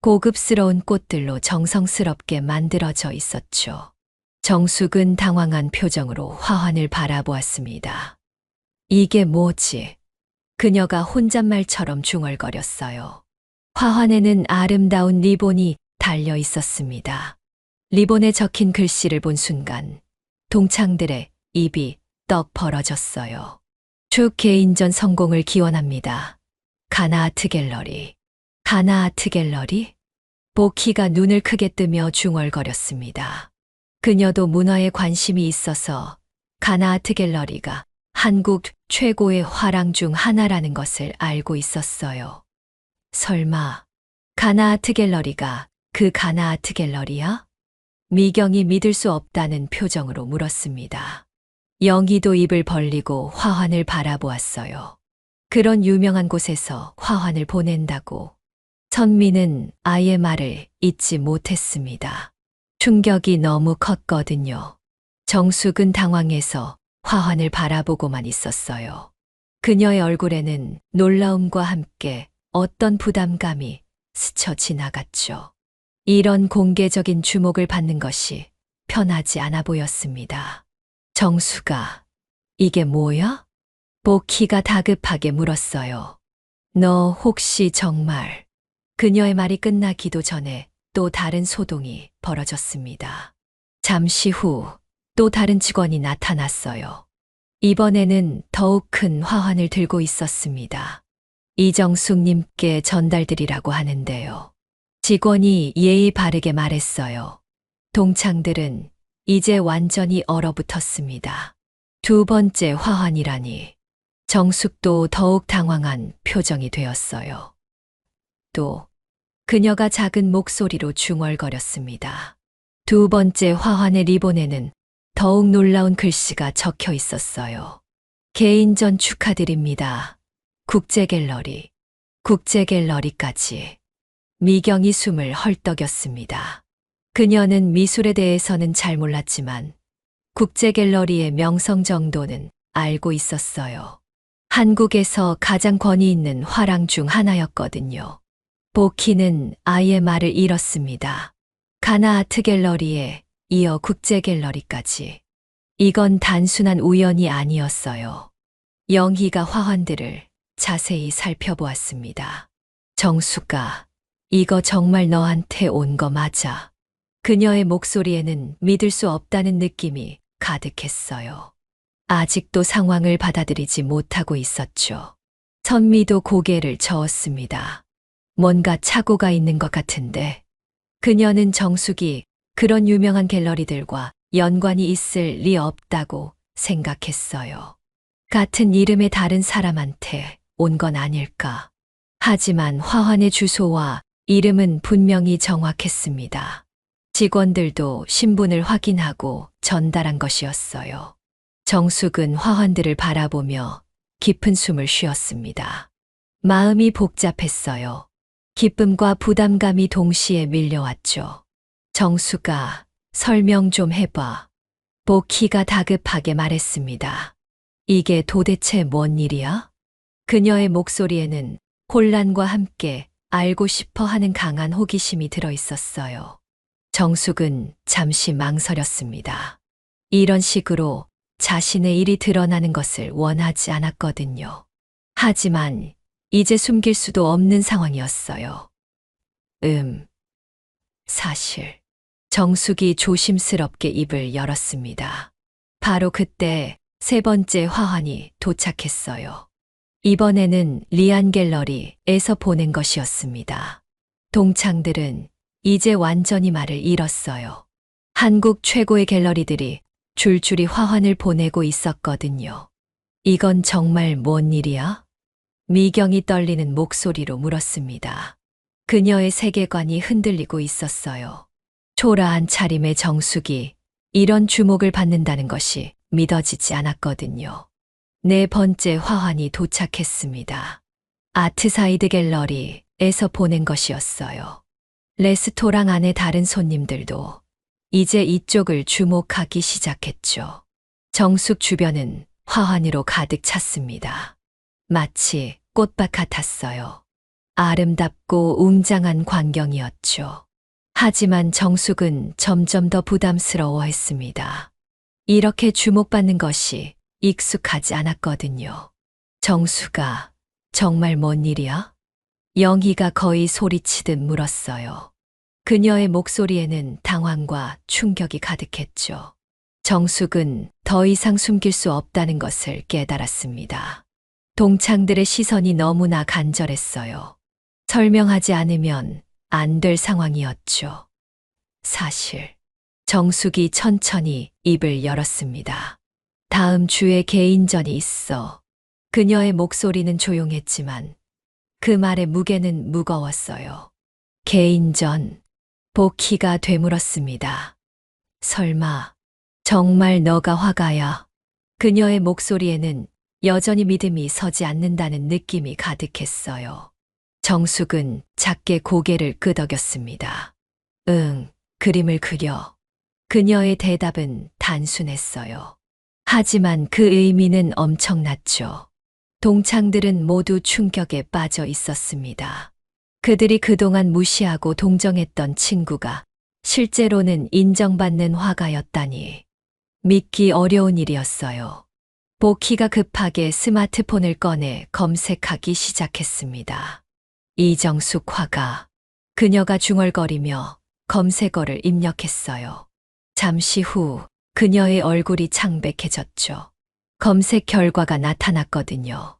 고급스러운 꽃들로 정성스럽게 만들어져 있었죠. 정숙은 당황한 표정으로 화환을 바라보았습니다. 이게 뭐지? 그녀가 혼잣말처럼 중얼거렸어요. 화환에는 아름다운 리본이 달려 있었습니다. 리본에 적힌 글씨를 본 순간 동창들의 입이 떡 벌어졌어요. 축 개인전 성공을 기원합니다. 가나아트 갤러리. 가나아트 갤러리? 보키가 눈을 크게 뜨며 중얼거렸습니다. 그녀도 문화에 관심이 있어서 가나아트 갤러리가 한국 최고의 화랑 중 하나라는 것을 알고 있었어요. 설마 가나아트 갤러리가 그 가나아트 갤러리야? 미경이 믿을 수 없다는 표정으로 물었습니다. 영희도 입을 벌리고 화환을 바라보았어요. 그런 유명한 곳에서 화환을 보낸다고. 선미는 아이의 말을 잊지 못했습니다. 충격이 너무 컸거든요. 정숙은 당황해서 화환을 바라보고만 있었어요. 그녀의 얼굴에는 놀라움과 함께 어떤 부담감이 스쳐 지나갔죠. 이런 공개적인 주목을 받는 것이 편하지 않아 보였습니다. 정수가, 이게 뭐야? 보키가 다급하게 물었어요. 너 혹시 정말... 그녀의 말이 끝나기도 전에 또 다른 소동이 벌어졌습니다. 잠시 후 또 다른 직원이 나타났어요. 이번에는 더욱 큰 화환을 들고 있었습니다. 이정숙님께 전달드리라고 하는데요. 직원이 예의 바르게 말했어요. 동창들은 이제 완전히 얼어붙었습니다. 두 번째 화환이라니. 정숙도 더욱 당황한 표정이 되었어요. 또 그녀가 작은 목소리로 중얼거렸습니다. 두 번째 화환의 리본에는 더욱 놀라운 글씨가 적혀 있었어요. 개인전 축하드립니다. 국제갤러리, 국제갤러리까지. 미경이 숨을 헐떡였습니다. 그녀는 미술에 대해서는 잘 몰랐지만 국제갤러리의 명성 정도는 알고 있었어요. 한국에서 가장 권위 있는 화랑 중 하나였거든요. 보키는 아이의 말을 잃었습니다. 가나아트 갤러리에 이어 국제갤러리까지. 이건 단순한 우연이 아니었어요. 영희가 화환들을 자세히 살펴보았습니다. 정수가, 이거 정말 너한테 온 거 맞아? 그녀의 목소리에는 믿을 수 없다는 느낌이 가득했어요. 아직도 상황을 받아들이지 못하고 있었죠. 선미도 고개를 저었습니다. 뭔가 착오가 있는 것 같은데. 그녀는 정숙이 그런 유명한 갤러리들과 연관이 있을 리 없다고 생각했어요. 같은 이름의 다른 사람한테 온 건 아닐까. 하지만 화환의 주소와 이름은 분명히 정확했습니다. 직원들도 신분을 확인하고 전달한 것이었어요. 정숙은 화환들을 바라보며 깊은 숨을 쉬었습니다. 마음이 복잡했어요. 기쁨과 부담감이 동시에 밀려왔죠. 정수가, 설명 좀 해봐. 보키가 다급하게 말했습니다. 이게 도대체 뭔 일이야? 그녀의 목소리에는 혼란과 함께 알고 싶어 하는 강한 호기심이 들어 있었어요. 정숙은 잠시 망설였습니다. 이런 식으로 자신의 일이 드러나는 것을 원하지 않았거든요. 하지만 이제 숨길 수도 없는 상황이었어요. 사실. 정숙이 조심스럽게 입을 열었습니다. 바로 그때 세 번째 화환이 도착했어요. 이번에는 리안 갤러리에서 보낸 것이었습니다. 동창들은 이제 완전히 말을 잃었어요. 한국 최고의 갤러리들이 줄줄이 화환을 보내고 있었거든요. 이건 정말 뭔 일이야? 미경이 떨리는 목소리로 물었습니다. 그녀의 세계관이 흔들리고 있었어요. 초라한 차림의 정숙이 이런 주목을 받는다는 것이 믿어지지 않았거든요. 네 번째 화환이 도착했습니다. 아트사이드 갤러리에서 보낸 것이었어요. 레스토랑 안의 다른 손님들도 이제 이쪽을 주목하기 시작했죠. 정숙 주변은 화환으로 가득 찼습니다. 마치 꽃밭 같았어요. 아름답고 웅장한 광경이었죠. 하지만 정숙은 점점 더 부담스러워했습니다. 이렇게 주목받는 것이 익숙하지 않았거든요. 정숙아, 정말 뭔 일이야? 영희가 거의 소리치듯 물었어요. 그녀의 목소리에는 당황과 충격이 가득했죠. 정숙은 더 이상 숨길 수 없다는 것을 깨달았습니다. 동창들의 시선이 너무나 간절했어요. 설명하지 않으면 안 될 상황이었죠. 사실, 정숙이 천천히 입을 열었습니다. 다음 주에 개인전이 있어. 그녀의 목소리는 조용했지만 그 말의 무게는 무거웠어요. 개인전, 복희가 되물었습니다. 설마, 정말 너가 화가야? 그녀의 목소리에는 여전히 믿음이 서지 않는다는 느낌이 가득했어요. 정숙은 작게 고개를 끄덕였습니다. 응, 그림을 그려. 그녀의 대답은 단순했어요. 하지만 그 의미는 엄청났죠. 동창들은 모두 충격에 빠져 있었습니다. 그들이 그동안 무시하고 동정했던 친구가 실제로는 인정받는 화가였다니. 믿기 어려운 일이었어요. 복희가 급하게 스마트폰을 꺼내 검색하기 시작했습니다. 이정숙 화가. 그녀가 중얼거리며 검색어를 입력했어요. 잠시 후 그녀의 얼굴이 창백해졌죠. 검색 결과가 나타났거든요.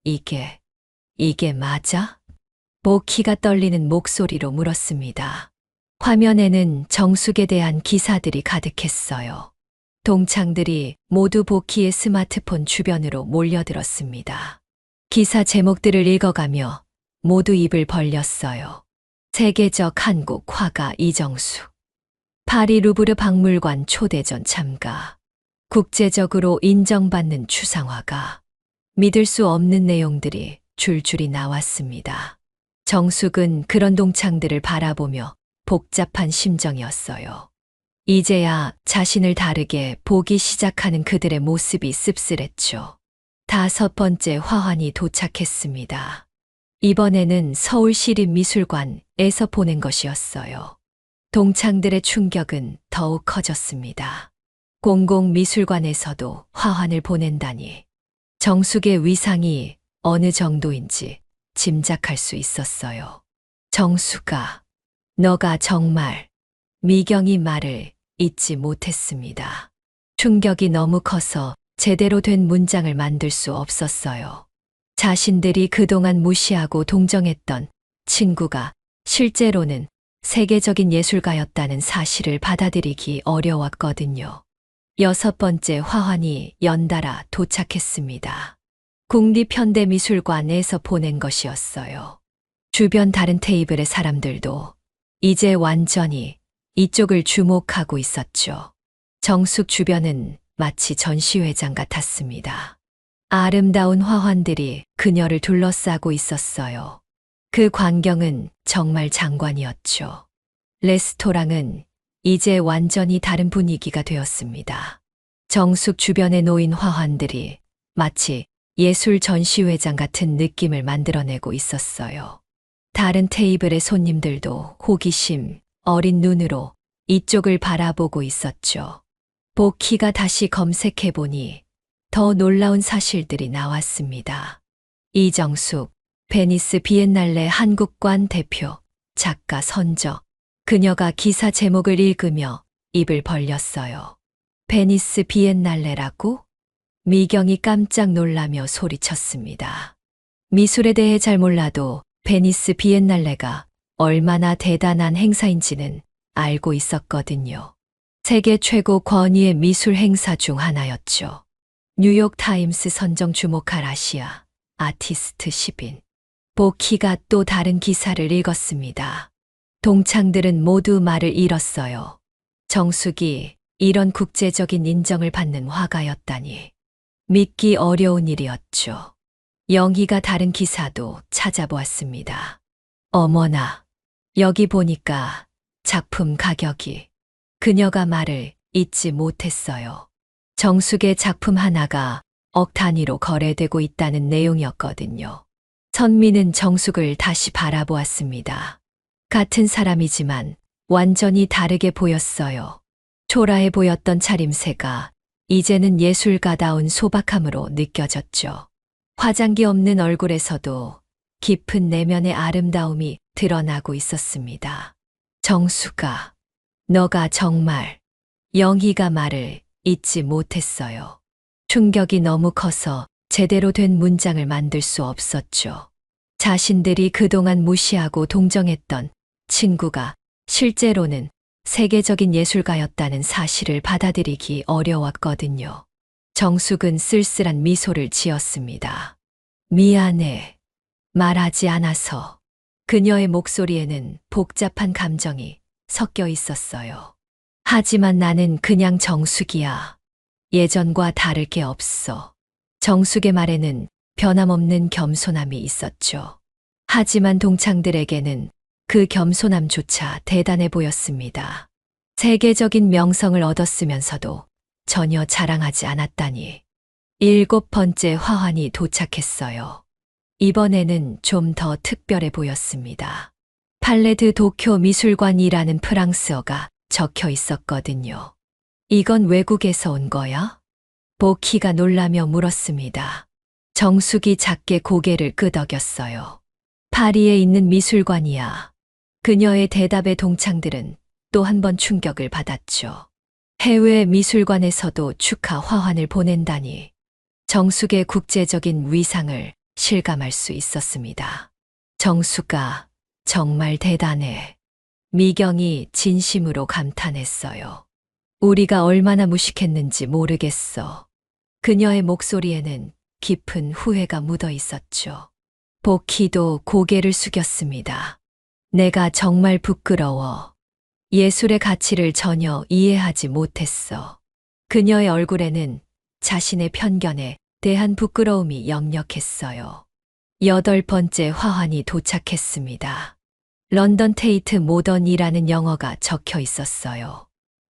이게 맞아? 복희가 떨리는 목소리로 물었습니다. 화면에는 정숙에 대한 기사들이 가득했어요. 동창들이 모두 복희의 스마트폰 주변으로 몰려들었습니다. 기사 제목들을 읽어가며 모두 입을 벌렸어요. 세계적 한국 화가 이정숙. 파리 루브르 박물관 초대전 참가. 국제적으로 인정받는 추상화가. 믿을 수 없는 내용들이 줄줄이 나왔습니다. 정숙은 그런 동창들을 바라보며 복잡한 심정이었어요. 이제야 자신을 다르게 보기 시작하는 그들의 모습이 씁쓸했죠. 다섯 번째 화환이 도착했습니다. 이번에는 서울시립미술관에서 보낸 것이었어요. 동창들의 충격은 더욱 커졌습니다. 공공미술관에서도 화환을 보낸다니. 정숙의 위상이 어느 정도인지 짐작할 수 있었어요. 정숙아, 너가 정말. 미경이 말을 잊지 못했습니다. 충격이 너무 커서 제대로 된 문장을 만들 수 없었어요. 자신들이 그동안 무시하고 동정했던 친구가 실제로는 세계적인 예술가였다는 사실을 받아들이기 어려웠거든요. 여섯 번째 화환이 연달아 도착했습니다. 국립현대미술관에서 보낸 것이었어요. 주변 다른 테이블의 사람들도 이제 완전히 이쪽을 주목하고 있었죠. 정숙 주변은 마치 전시회장 같았습니다. 아름다운 화환들이 그녀를 둘러싸고 있었어요. 그 광경은 정말 장관이었죠. 레스토랑은 이제 완전히 다른 분위기가 되었습니다. 정숙 주변에 놓인 화환들이 마치 예술 전시회장 같은 느낌을 만들어내고 있었어요. 다른 테이블의 손님들도 호기심, 어린 눈으로 이쪽을 바라보고 있었죠. 복희가 다시 검색해보니 더 놀라운 사실들이 나왔습니다. 이정숙, 베니스 비엔날레 한국관 대표, 작가 선적. 그녀가 기사 제목을 읽으며 입을 벌렸어요. 베니스 비엔날레라고? 미경이 깜짝 놀라며 소리쳤습니다. 미술에 대해 잘 몰라도 베니스 비엔날레가 얼마나 대단한 행사인지는 알고 있었거든요. 세계 최고 권위의 미술 행사 중 하나였죠. 뉴욕 타임스 선정 주목할 아시아 아티스트 10인. 보키가 또 다른 기사를 읽었습니다. 동창들은 모두 말을 잃었어요. 정숙이 이런 국제적인 인정을 받는 화가였다니. 믿기 어려운 일이었죠. 영희가 다른 기사도 찾아보았습니다. 어머나, 여기 보니까 작품 가격이. 그녀가 말을 잊지 못했어요. 정숙의 작품 하나가 억 단위로 거래되고 있다는 내용이었거든요. 선미는 정숙을 다시 바라보았습니다. 같은 사람이지만 완전히 다르게 보였어요. 초라해 보였던 차림새가 이제는 예술가다운 소박함으로 느껴졌죠. 화장기 없는 얼굴에서도 깊은 내면의 아름다움이 드러나고 있었습니다. 정숙아, 너가 정말. 영희가 말을 잊지 못했어요. 충격이 너무 커서 제대로 된 문장을 만들 수 없었죠. 자신들이 그동안 무시하고 동정했던 친구가 실제로는 세계적인 예술가였다는 사실을 받아들이기 어려웠거든요. 정숙은 쓸쓸한 미소를 지었습니다. 미안해. 말하지 않아서. 그녀의 목소리에는 복잡한 감정이 섞여 있었어요. 하지만 나는 그냥 정숙이야. 예전과 다를 게 없어. 정숙의 말에는 변함없는 겸손함이 있었죠. 하지만 동창들에게는 그 겸손함조차 대단해 보였습니다. 세계적인 명성을 얻었으면서도 전혀 자랑하지 않았다니. 7번째 화환이 도착했어요. 이번에는 좀 더 특별해 보였습니다. 팔레드 도쿄 미술관이라는 프랑스어가 적혀 있었거든요. 이건 외국에서 온 거야? 보키가 놀라며 물었습니다. 정숙이 작게 고개를 끄덕였어요. 파리에 있는 미술관이야. 그녀의 대답에 동창들은 또 한 번 충격을 받았죠. 해외 미술관에서도 축하 화환을 보낸다니. 정숙의 국제적인 위상을 실감할 수 있었습니다. 정숙아, 정말 대단해. 미경이 진심으로 감탄했어요. 우리가 얼마나 무식했는지 모르겠어. 그녀의 목소리에는 깊은 후회가 묻어 있었죠. 보키도 고개를 숙였습니다. 내가 정말 부끄러워. 예술의 가치를 전혀 이해하지 못했어. 그녀의 얼굴에는 자신의 편견에 대한 부끄러움이 역력했어요. 8번째 화환이 도착했습니다. 런던 테이트 모던이라는 영어가 적혀 있었어요.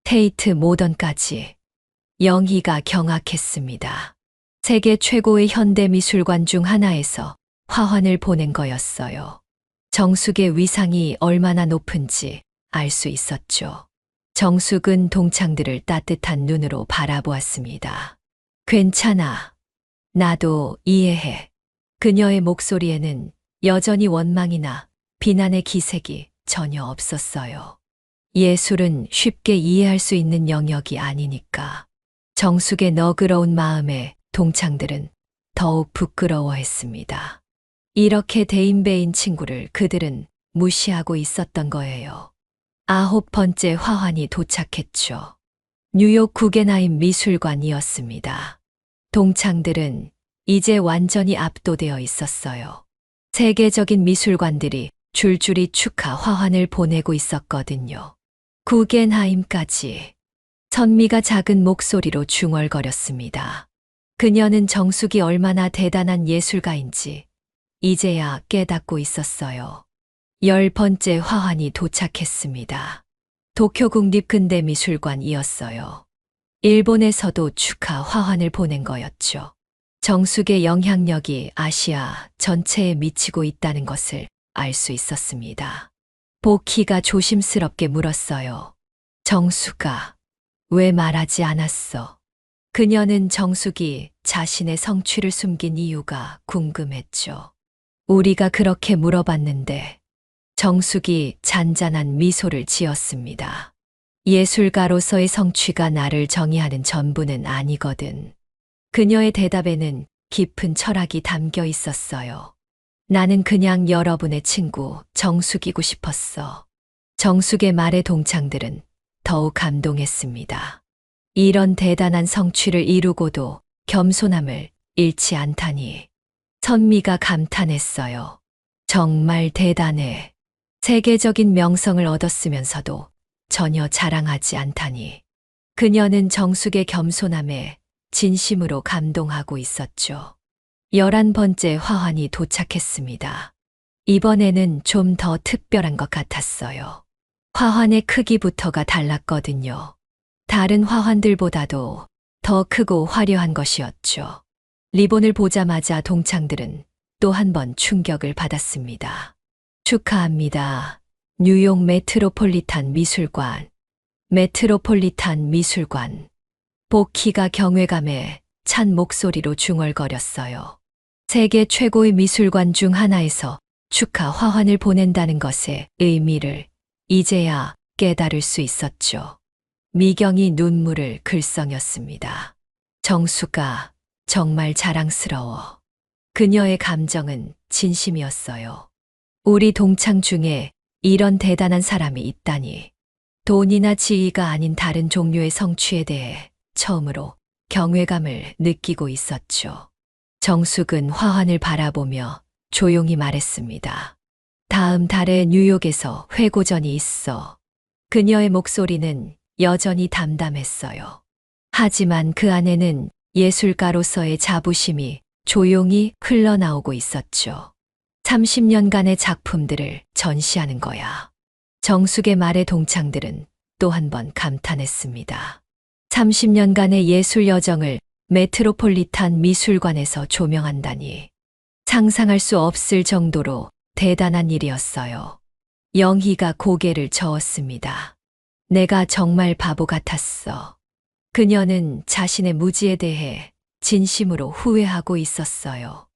테이트 모던까지. 영희가 경악했습니다. 세계 최고의 현대미술관 중 하나에서 화환을 보낸 거였어요. 정숙의 위상이 얼마나 높은지 알 수 있었죠. 정숙은 동창들을 따뜻한 눈으로 바라보았습니다. 괜찮아. 나도 이해해. 그녀의 목소리에는 여전히 원망이나 비난의 기색이 전혀 없었어요. 예술은 쉽게 이해할 수 있는 영역이 아니니까. 정숙의 너그러운 마음에 동창들은 더욱 부끄러워했습니다. 이렇게 대인배인 친구를 그들은 무시하고 있었던 거예요. 9번째 화환이 도착했죠. 뉴욕 구겐하임 미술관이었습니다. 동창들은 이제 완전히 압도되어 있었어요. 세계적인 미술관들이 줄줄이 축하 화환을 보내고 있었거든요. 구겐하임까지. 선미가 작은 목소리로 중얼거렸습니다. 그녀는 정숙이 얼마나 대단한 예술가인지 이제야 깨닫고 있었어요. 10번째 화환이 도착했습니다. 도쿄 국립근대미술관이었어요. 일본에서도 축하 화환을 보낸 거였죠. 정숙의 영향력이 아시아 전체에 미치고 있다는 것을 알 수 있었습니다. 보키가 조심스럽게 물었어요. 정숙아, 왜 말하지 않았어? 그녀는 정숙이 자신의 성취를 숨긴 이유가 궁금했죠. 우리가 그렇게 물어봤는데 정숙이 잔잔한 미소를 지었습니다. 예술가로서의 성취가 나를 정의하는 전부는 아니거든. 그녀의 대답에는 깊은 철학이 담겨 있었어요. 나는 그냥 여러분의 친구 정숙이고 싶었어. 정숙의 말에 동창들은 더욱 감동했습니다. 이런 대단한 성취를 이루고도 겸손함을 잃지 않다니. 선미가 감탄했어요. 정말 대단해. 세계적인 명성을 얻었으면서도 전혀 자랑하지 않다니. 그녀는 정숙의 겸손함에 진심으로 감동하고 있었죠. 11번째 화환이 도착했습니다. 이번에는 좀 더 특별한 것 같았어요. 화환의 크기부터가 달랐거든요. 다른 화환들보다도 더 크고 화려한 것이었죠. 리본을 보자마자 동창들은 또 한 번 충격을 받았습니다. 축하합니다. 뉴욕 메트로폴리탄 미술관. 메트로폴리탄 미술관. 보키가 경외감에 찬 목소리로 중얼거렸어요. 세계 최고의 미술관 중 하나에서 축하 화환을 보낸다는 것의 의미를 이제야 깨달을 수 있었죠. 미경이 눈물을 글썽였습니다. 정수가 정말 자랑스러워. 그녀의 감정은 진심이었어요. 우리 동창 중에 이런 대단한 사람이 있다니. 돈이나 지위가 아닌 다른 종류의 성취에 대해 처음으로 경외감을 느끼고 있었죠. 정숙은 화환을 바라보며 조용히 말했습니다. 다음 달에 뉴욕에서 회고전이 있어. 그녀의 목소리는 여전히 담담했어요. 하지만 그 안에는 예술가로서의 자부심이 조용히 흘러나오고 있었죠. 30년간의 작품들을 전시하는 거야. 정숙의 말에 동창들은 또 한 번 감탄했습니다. 30년간의 예술 여정을 메트로폴리탄 미술관에서 조명한다니. 상상할 수 없을 정도로 대단한 일이었어요. 영희가 고개를 저었습니다. 내가 정말 바보 같았어. 그녀는 자신의 무지에 대해 진심으로 후회하고 있었어요.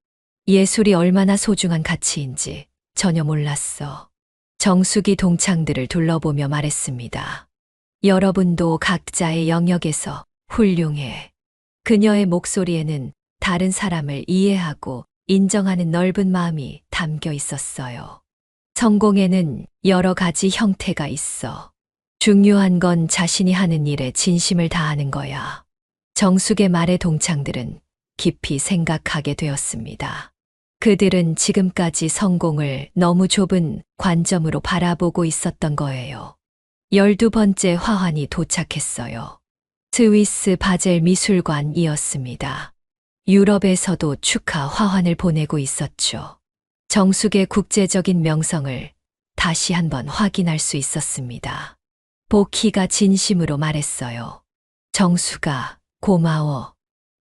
예술이 얼마나 소중한 가치인지 전혀 몰랐어. 정숙이 동창들을 둘러보며 말했습니다. 여러분도 각자의 영역에서 훌륭해. 그녀의 목소리에는 다른 사람을 이해하고 인정하는 넓은 마음이 담겨 있었어요. 성공에는 여러 가지 형태가 있어. 중요한 건 자신이 하는 일에 진심을 다하는 거야. 정숙의 말에 동창들은 깊이 생각하게 되었습니다. 그들은 지금까지 성공을 너무 좁은 관점으로 바라보고 있었던 거예요. 12번째 화환이 도착했어요. 스위스 바젤 미술관이었습니다. 유럽에서도 축하 화환을 보내고 있었죠. 정숙의 국제적인 명성을 다시 한번 확인할 수 있었습니다. 보키가 진심으로 말했어요. 정숙아, 고마워.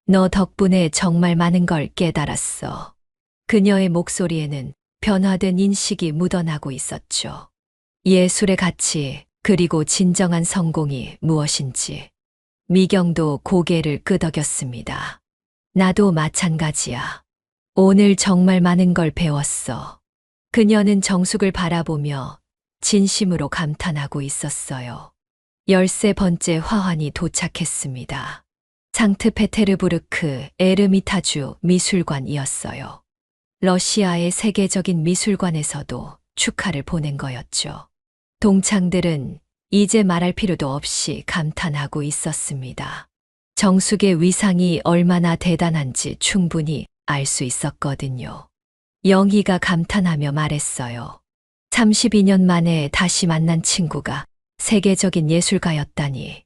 너 덕분에 정말 많은 걸 깨달았어. 그녀의 목소리에는 변화된 인식이 묻어나고 있었죠. 예술의 가치, 그리고 진정한 성공이 무엇인지. 미경도 고개를 끄덕였습니다. 나도 마찬가지야. 오늘 정말 많은 걸 배웠어. 그녀는 정숙을 바라보며 진심으로 감탄하고 있었어요. 13번째 화환이 도착했습니다. 상트페테르부르크 에르미타주 미술관이었어요. 러시아의 세계적인 미술관에서도 축하를 보낸 거였죠. 동창들은 이제 말할 필요도 없이 감탄하고 있었습니다. 정숙의 위상이 얼마나 대단한지 충분히 알 수 있었거든요. 영희가 감탄하며 말했어요. 32년 만에 다시 만난 친구가 세계적인 예술가였다니.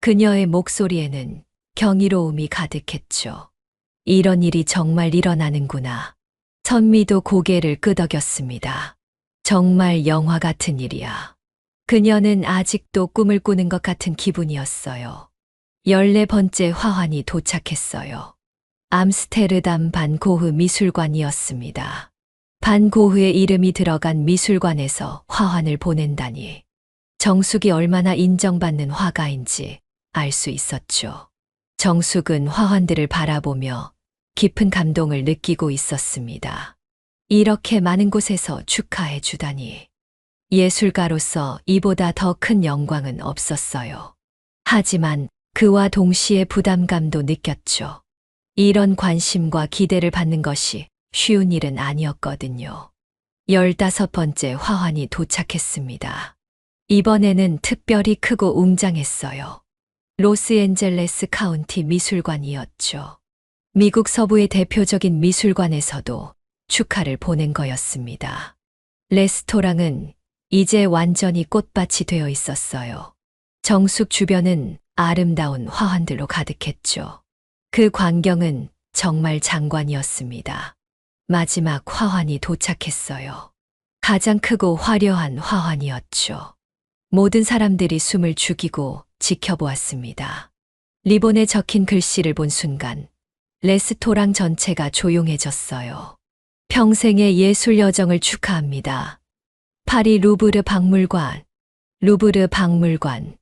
그녀의 목소리에는 경이로움이 가득했죠. 이런 일이 정말 일어나는구나. 선미도 고개를 끄덕였습니다. 정말 영화 같은 일이야. 그녀는 아직도 꿈을 꾸는 것 같은 기분이었어요. 14번째 화환이 도착했어요. 암스테르담 반 고흐 미술관이었습니다. 반 고흐의 이름이 들어간 미술관에서 화환을 보낸다니. 정숙이 얼마나 인정받는 화가인지 알 수 있었죠. 정숙은 화환들을 바라보며 깊은 감동을 느끼고 있었습니다. 이렇게 많은 곳에서 축하해 주다니. 예술가로서 이보다 더 큰 영광은 없었어요. 하지만 그와 동시에 부담감도 느꼈죠. 이런 관심과 기대를 받는 것이 쉬운 일은 아니었거든요. 15번째 화환이 도착했습니다. 이번에는 특별히 크고 웅장했어요. 로스앤젤레스 카운티 미술관이었죠. 미국 서부의 대표적인 미술관에서도 축하를 보낸 거였습니다. 레스토랑은 이제 완전히 꽃밭이 되어 있었어요. 정숙 주변은 아름다운 화환들로 가득했죠. 그 광경은 정말 장관이었습니다. 마지막 화환이 도착했어요. 가장 크고 화려한 화환이었죠. 모든 사람들이 숨을 죽이고 지켜보았습니다. 리본에 적힌 글씨를 본 순간 레스토랑 전체가 조용해졌어요. 평생의 예술 여정을 축하합니다. 파리 루브르 박물관, 루브르 박물관.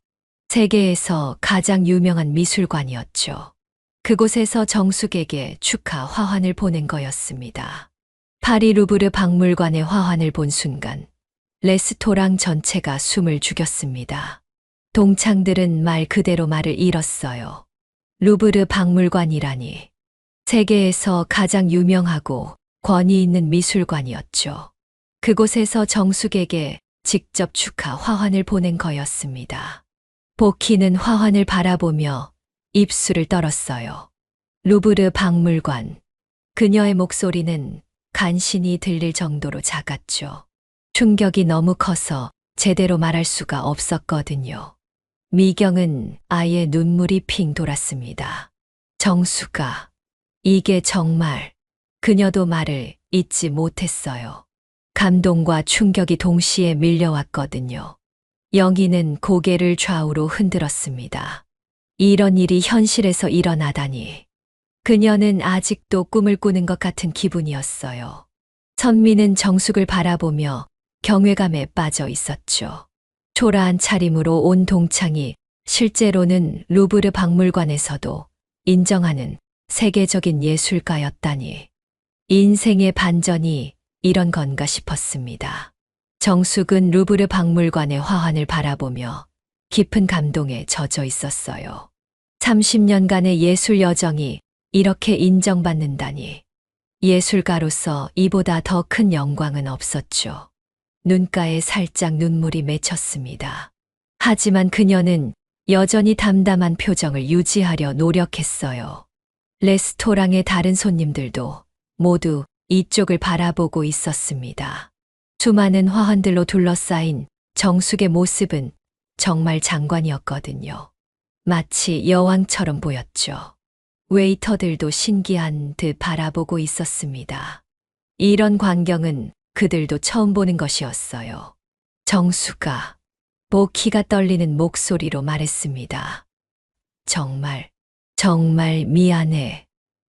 세계에서 가장 유명한 미술관이었죠. 그곳에서 정숙에게 축하 화환을 보낸 거였습니다. 파리 루브르 박물관의 화환을 본 순간 레스토랑 전체가 숨을 죽였습니다. 동창들은 말 그대로 말을 잃었어요. 루브르 박물관이라니. 세계에서 가장 유명하고 권위 있는 미술관이었죠. 그곳에서 정숙에게 직접 축하 화환을 보낸 거였습니다. 보키는 화환을 바라보며 입술을 떨었어요. 루브르 박물관. 그녀의 목소리는 간신히 들릴 정도로 작았죠. 충격이 너무 커서 제대로 말할 수가 없었거든요. 미경은 아예 눈물이 핑 돌았습니다. 정수가. 이게 정말. 그녀도 말을 잇지 못했어요. 감동과 충격이 동시에 밀려왔거든요. 영희는 고개를 좌우로 흔들었습니다. 이런 일이 현실에서 일어나다니. 그녀는 아직도 꿈을 꾸는 것 같은 기분이었어요. 선미는 정숙을 바라보며 경외감에 빠져 있었죠. 초라한 차림으로 온 동창이 실제로는 루브르 박물관에서도 인정하는 세계적인 예술가였다니. 인생의 반전이 이런 건가 싶었습니다. 정숙은 루브르 박물관의 화환을 바라보며 깊은 감동에 젖어 있었어요. 30년간의 예술 여정이 이렇게 인정받는다니. 예술가로서 이보다 더 큰 영광은 없었죠. 눈가에 살짝 눈물이 맺혔습니다. 하지만 그녀는 여전히 담담한 표정을 유지하려 노력했어요. 레스토랑의 다른 손님들도 모두 이쪽을 바라보고 있었습니다. 수많은 화환들로 둘러싸인 정숙의 모습은 정말 장관이었거든요. 마치 여왕처럼 보였죠. 웨이터들도 신기한 듯 바라보고 있었습니다. 이런 광경은 그들도 처음 보는 것이었어요. 정수가 보키가 떨리는 목소리로 말했습니다. 정말 미안해.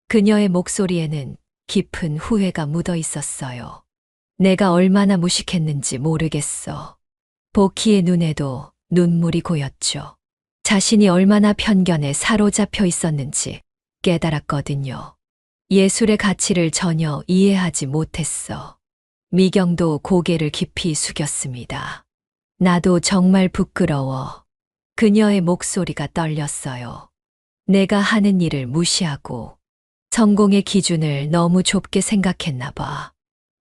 그녀의 목소리에는 깊은 후회가 묻어 있었어요. 내가 얼마나 무식했는지 모르겠어. 보키의 눈에도 눈물이 고였죠. 자신이 얼마나 편견에 사로잡혀 있었는지 깨달았거든요. 예술의 가치를 전혀 이해하지 못했어. 미경도 고개를 깊이 숙였습니다. 나도 정말 부끄러워. 그녀의 목소리가 떨렸어요. 내가 하는 일을 무시하고 성공의 기준을 너무 좁게 생각했나 봐.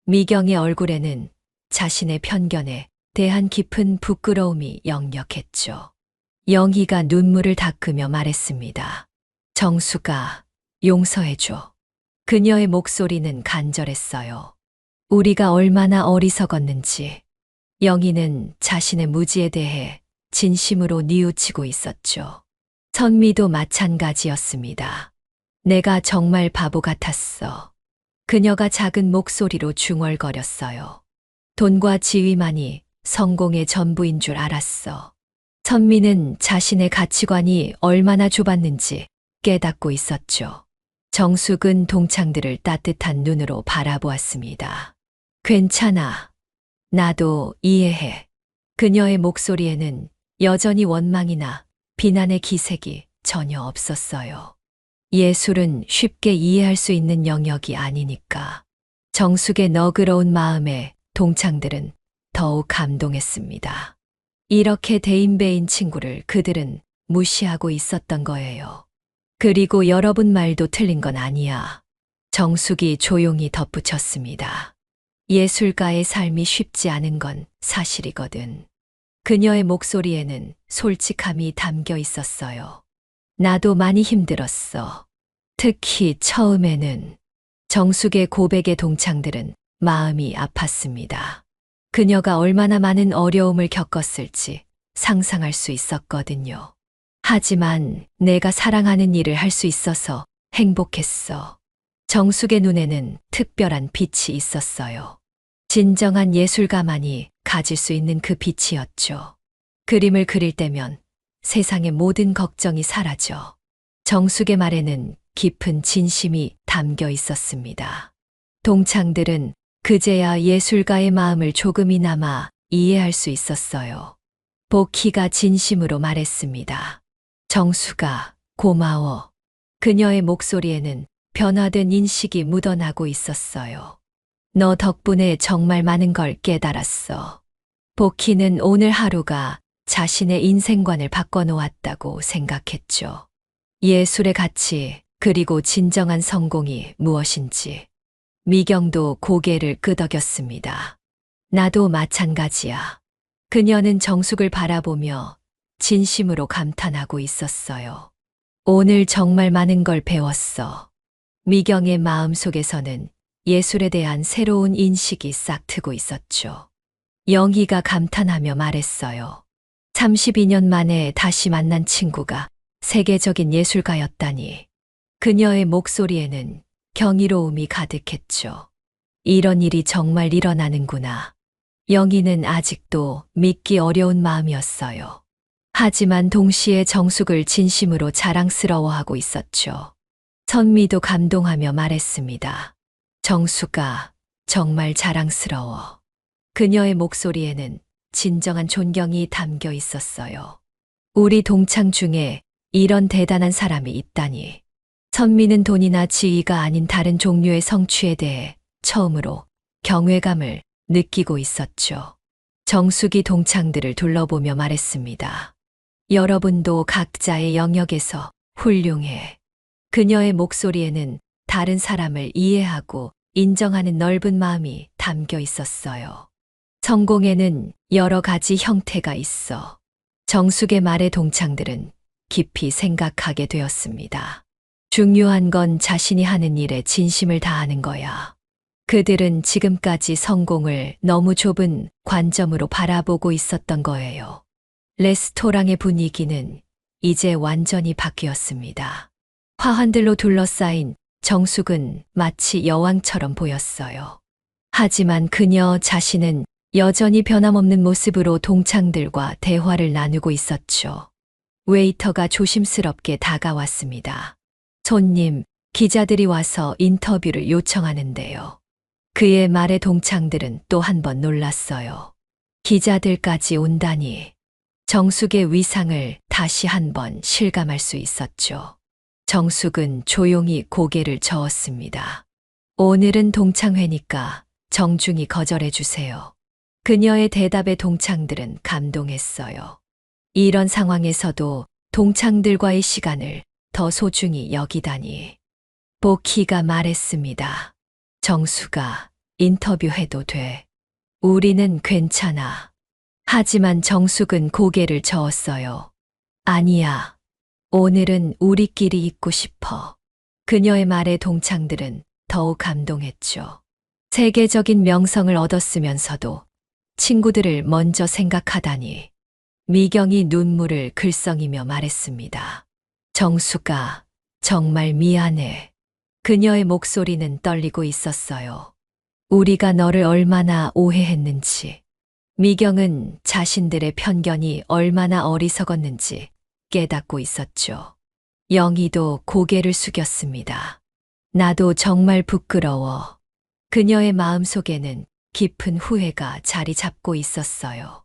미경의 얼굴에는 자신의 편견에 대한 깊은 부끄러움이 역력했죠. 영희가 눈물을 닦으며 말했습니다. 정수가 용서해줘. 그녀의 목소리는 간절했어요. 우리가 얼마나 어리석었는지. 영희는 자신의 무지에 대해 진심으로 뉘우치고 있었죠. 선미도 마찬가지였습니다. 내가 정말 바보 같았어. 그녀가 작은 목소리로 중얼거렸어요. 돈과 지위만이 성공의 전부인 줄 알았어. 선미는 자신의 가치관이 얼마나 좁았는지 깨닫고 있었죠. 정숙은 동창들을 따뜻한 눈으로 바라보았습니다. 괜찮아. 나도 이해해. 그녀의 목소리에는 여전히 원망이나 비난의 기색이 전혀 없었어요. 예술은 쉽게 이해할 수 있는 영역이 아니니까. 정숙의 너그러운 마음에 동창들은 더욱 감동했습니다. 이렇게 대인배인 친구를 그들은 무시하고 있었던 거예요. 그리고 여러분 말도 틀린 건 아니야. 정숙이 조용히 덧붙였습니다. 예술가의 삶이 쉽지 않은 건 사실이거든. 그녀의 목소리에는 솔직함이 담겨 있었어요. 나도 많이 힘들었어. 특히 처음에는. 정숙의 고백의 동창들은 마음이 아팠습니다. 그녀가 얼마나 많은 어려움을 겪었을지 상상할 수 있었거든요. 하지만 내가 사랑하는 일을 할 수 있어서 행복했어. 정숙의 눈에는 특별한 빛이 있었어요. 진정한 예술가만이 가질 수 있는 그 빛이었죠. 그림을 그릴 때면 세상의 모든 걱정이 사라져. 정숙의 말에는 깊은 진심이 담겨 있었습니다. 동창들은 그제야 예술가의 마음을 조금이나마 이해할 수 있었어요. 보키가 진심으로 말했습니다. 정숙아, 고마워. 그녀의 목소리에는 변화된 인식이 묻어나고 있었어요. 너 덕분에 정말 많은 걸 깨달았어. 보키는 오늘 하루가 자신의 인생관을 바꿔놓았다고 생각했죠. 예술의 가치, 그리고 진정한 성공이 무엇인지. 미경도 고개를 끄덕였습니다. 나도 마찬가지야. 그녀는 정숙을 바라보며 진심으로 감탄하고 있었어요. 오늘 정말 많은 걸 배웠어. 미경의 마음속에서는 예술에 대한 새로운 인식이 싹트고 있었죠. 영희가 감탄하며 말했어요. 32년 만에 다시 만난 친구가 세계적인 예술가였다니. 그녀의 목소리에는 경이로움이 가득했죠. 이런 일이 정말 일어나는구나. 영희는 아직도 믿기 어려운 마음이었어요. 하지만 동시에 정숙을 진심으로 자랑스러워하고 있었죠. 선미도 감동하며 말했습니다. 정숙아, 정말 자랑스러워. 그녀의 목소리에는 진정한 존경이 담겨 있었어요. 우리 동창 중에 이런 대단한 사람이 있다니. 선미는 돈이나 지위가 아닌 다른 종류의 성취에 대해 처음으로 경외감을 느끼고 있었죠. 정숙이 동창들을 둘러보며 말했습니다. 여러분도 각자의 영역에서 훌륭해. 그녀의 목소리에는 다른 사람을 이해하고 인정하는 넓은 마음이 담겨 있었어요. 성공에는 여러 가지 형태가 있어. 정숙의 말에 동창들은 깊이 생각하게 되었습니다. 중요한 건 자신이 하는 일에 진심을 다하는 거야. 그들은 지금까지 성공을 너무 좁은 관점으로 바라보고 있었던 거예요. 레스토랑의 분위기는 이제 완전히 바뀌었습니다. 화환들로 둘러싸인 정숙은 마치 여왕처럼 보였어요. 하지만 그녀 자신은 여전히 변함없는 모습으로 동창들과 대화를 나누고 있었죠. 웨이터가 조심스럽게 다가왔습니다. 손님, 기자들이 와서 인터뷰를 요청하는데요. 그의 말에 동창들은 또 한 번 놀랐어요. 기자들까지 온다니. 정숙의 위상을 다시 한번 실감할 수 있었죠. 정숙은 조용히 고개를 저었습니다. 오늘은 동창회니까 정중히 거절해 주세요. 그녀의 대답에 동창들은 감동했어요. 이런 상황에서도 동창들과의 시간을 더 소중히 여기다니. 보키가 말했습니다. 정숙아, 인터뷰해도 돼. 우리는 괜찮아. 하지만 정숙은 고개를 저었어요. 아니야. 오늘은 우리끼리 있고 싶어. 그녀의 말에 동창들은 더욱 감동했죠. 세계적인 명성을 얻었으면서도 친구들을 먼저 생각하다니. 미경이 눈물을 글썽이며 말했습니다. 정숙아, 정말 미안해. 그녀의 목소리는 떨리고 있었어요. 우리가 너를 얼마나 오해했는지. 미경은 자신들의 편견이 얼마나 어리석었는지 깨닫고 있었죠. 영희도 고개를 숙였습니다. 나도 정말 부끄러워. 그녀의 마음속에는 깊은 후회가 자리 잡고 있었어요.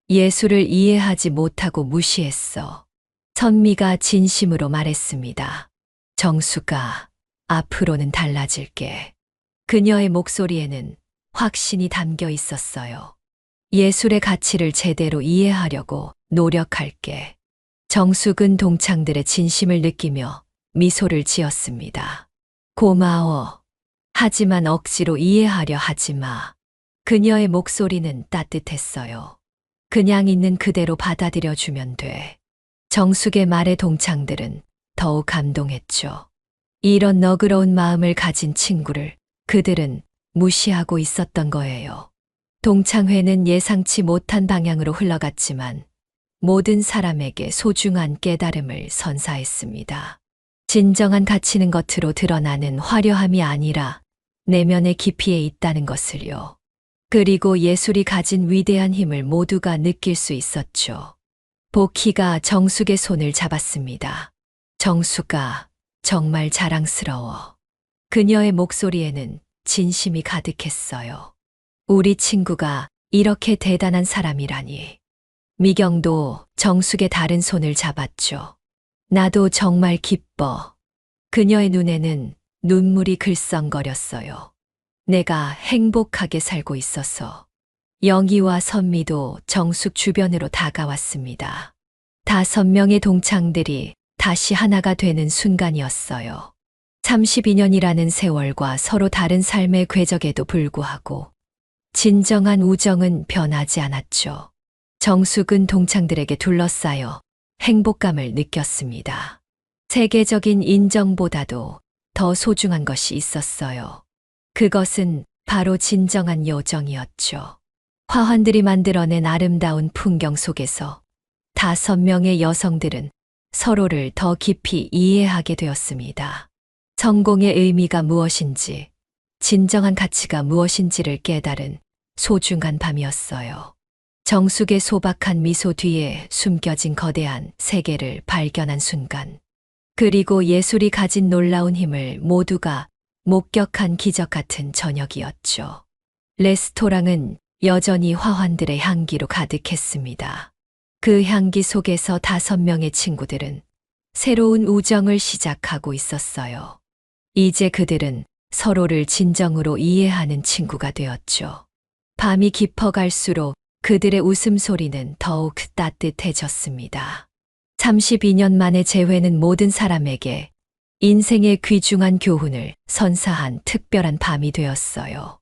예술을 이해하지 못하고 무시했어. 선미가 진심으로 말했습니다. 정숙아, 앞으로는 달라질게. 그녀의 목소리에는 확신이 담겨 있었어요. 예술의 가치를 제대로 이해하려고 노력할게. 정숙은 동창들의 진심을 느끼며 미소를 지었습니다. 고마워. 하지만 억지로 이해하려 하지 마. 그녀의 목소리는 따뜻했어요. 그냥 있는 그대로 받아들여 주면 돼. 정숙의 말에 동창들은 더욱 감동했죠. 이런 너그러운 마음을 가진 친구를 그들은 무시하고 있었던 거예요. 동창회는 예상치 못한 방향으로 흘러갔지만 모든 사람에게 소중한 깨달음을 선사했습니다. 진정한 가치는 겉으로 드러나는 화려함이 아니라 내면의 깊이에 있다는 것을요. 그리고 예술이 가진 위대한 힘을 모두가 느낄 수 있었죠. 복희가 정숙의 손을 잡았습니다. 정숙아, 정말 자랑스러워. 그녀의 목소리에는 진심이 가득했어요. 우리 친구가 이렇게 대단한 사람이라니. 미경도 정숙의 다른 손을 잡았죠. 나도 정말 기뻐. 그녀의 눈에는 눈물이 글썽거렸어요. 내가 행복하게 살고 있어서. 영희와 선미도 정숙 주변으로 다가왔습니다. 5명의 동창들이 다시 하나가 되는 순간이었어요. 32년이라는 세월과 서로 다른 삶의 궤적에도 불구하고 진정한 우정은 변하지 않았죠. 정숙은 동창들에게 둘러싸여 행복감을 느꼈습니다. 세계적인 인정보다도 더 소중한 것이 있었어요. 그것은 바로 진정한 요정이었죠. 화환들이 만들어낸 아름다운 풍경 속에서 5명의 여성들은 서로를 더 깊이 이해하게 되었습니다. 성공의 의미가 무엇인지, 진정한 가치가 무엇인지를 깨달은 소중한 밤이었어요. 정숙의 소박한 미소 뒤에 숨겨진 거대한 세계를 발견한 순간, 그리고 예술이 가진 놀라운 힘을 모두가 목격한 기적 같은 저녁이었죠. 레스토랑은 여전히 화환들의 향기로 가득했습니다. 그 향기 속에서 5명의 친구들은 새로운 우정을 시작하고 있었어요. 이제 그들은 서로를 진정으로 이해하는 친구가 되었죠. 밤이 깊어갈수록 그들의 웃음소리는 더욱 따뜻해졌습니다. 32년 만의 재회는 모든 사람에게 인생의 귀중한 교훈을 선사한 특별한 밤이 되었어요.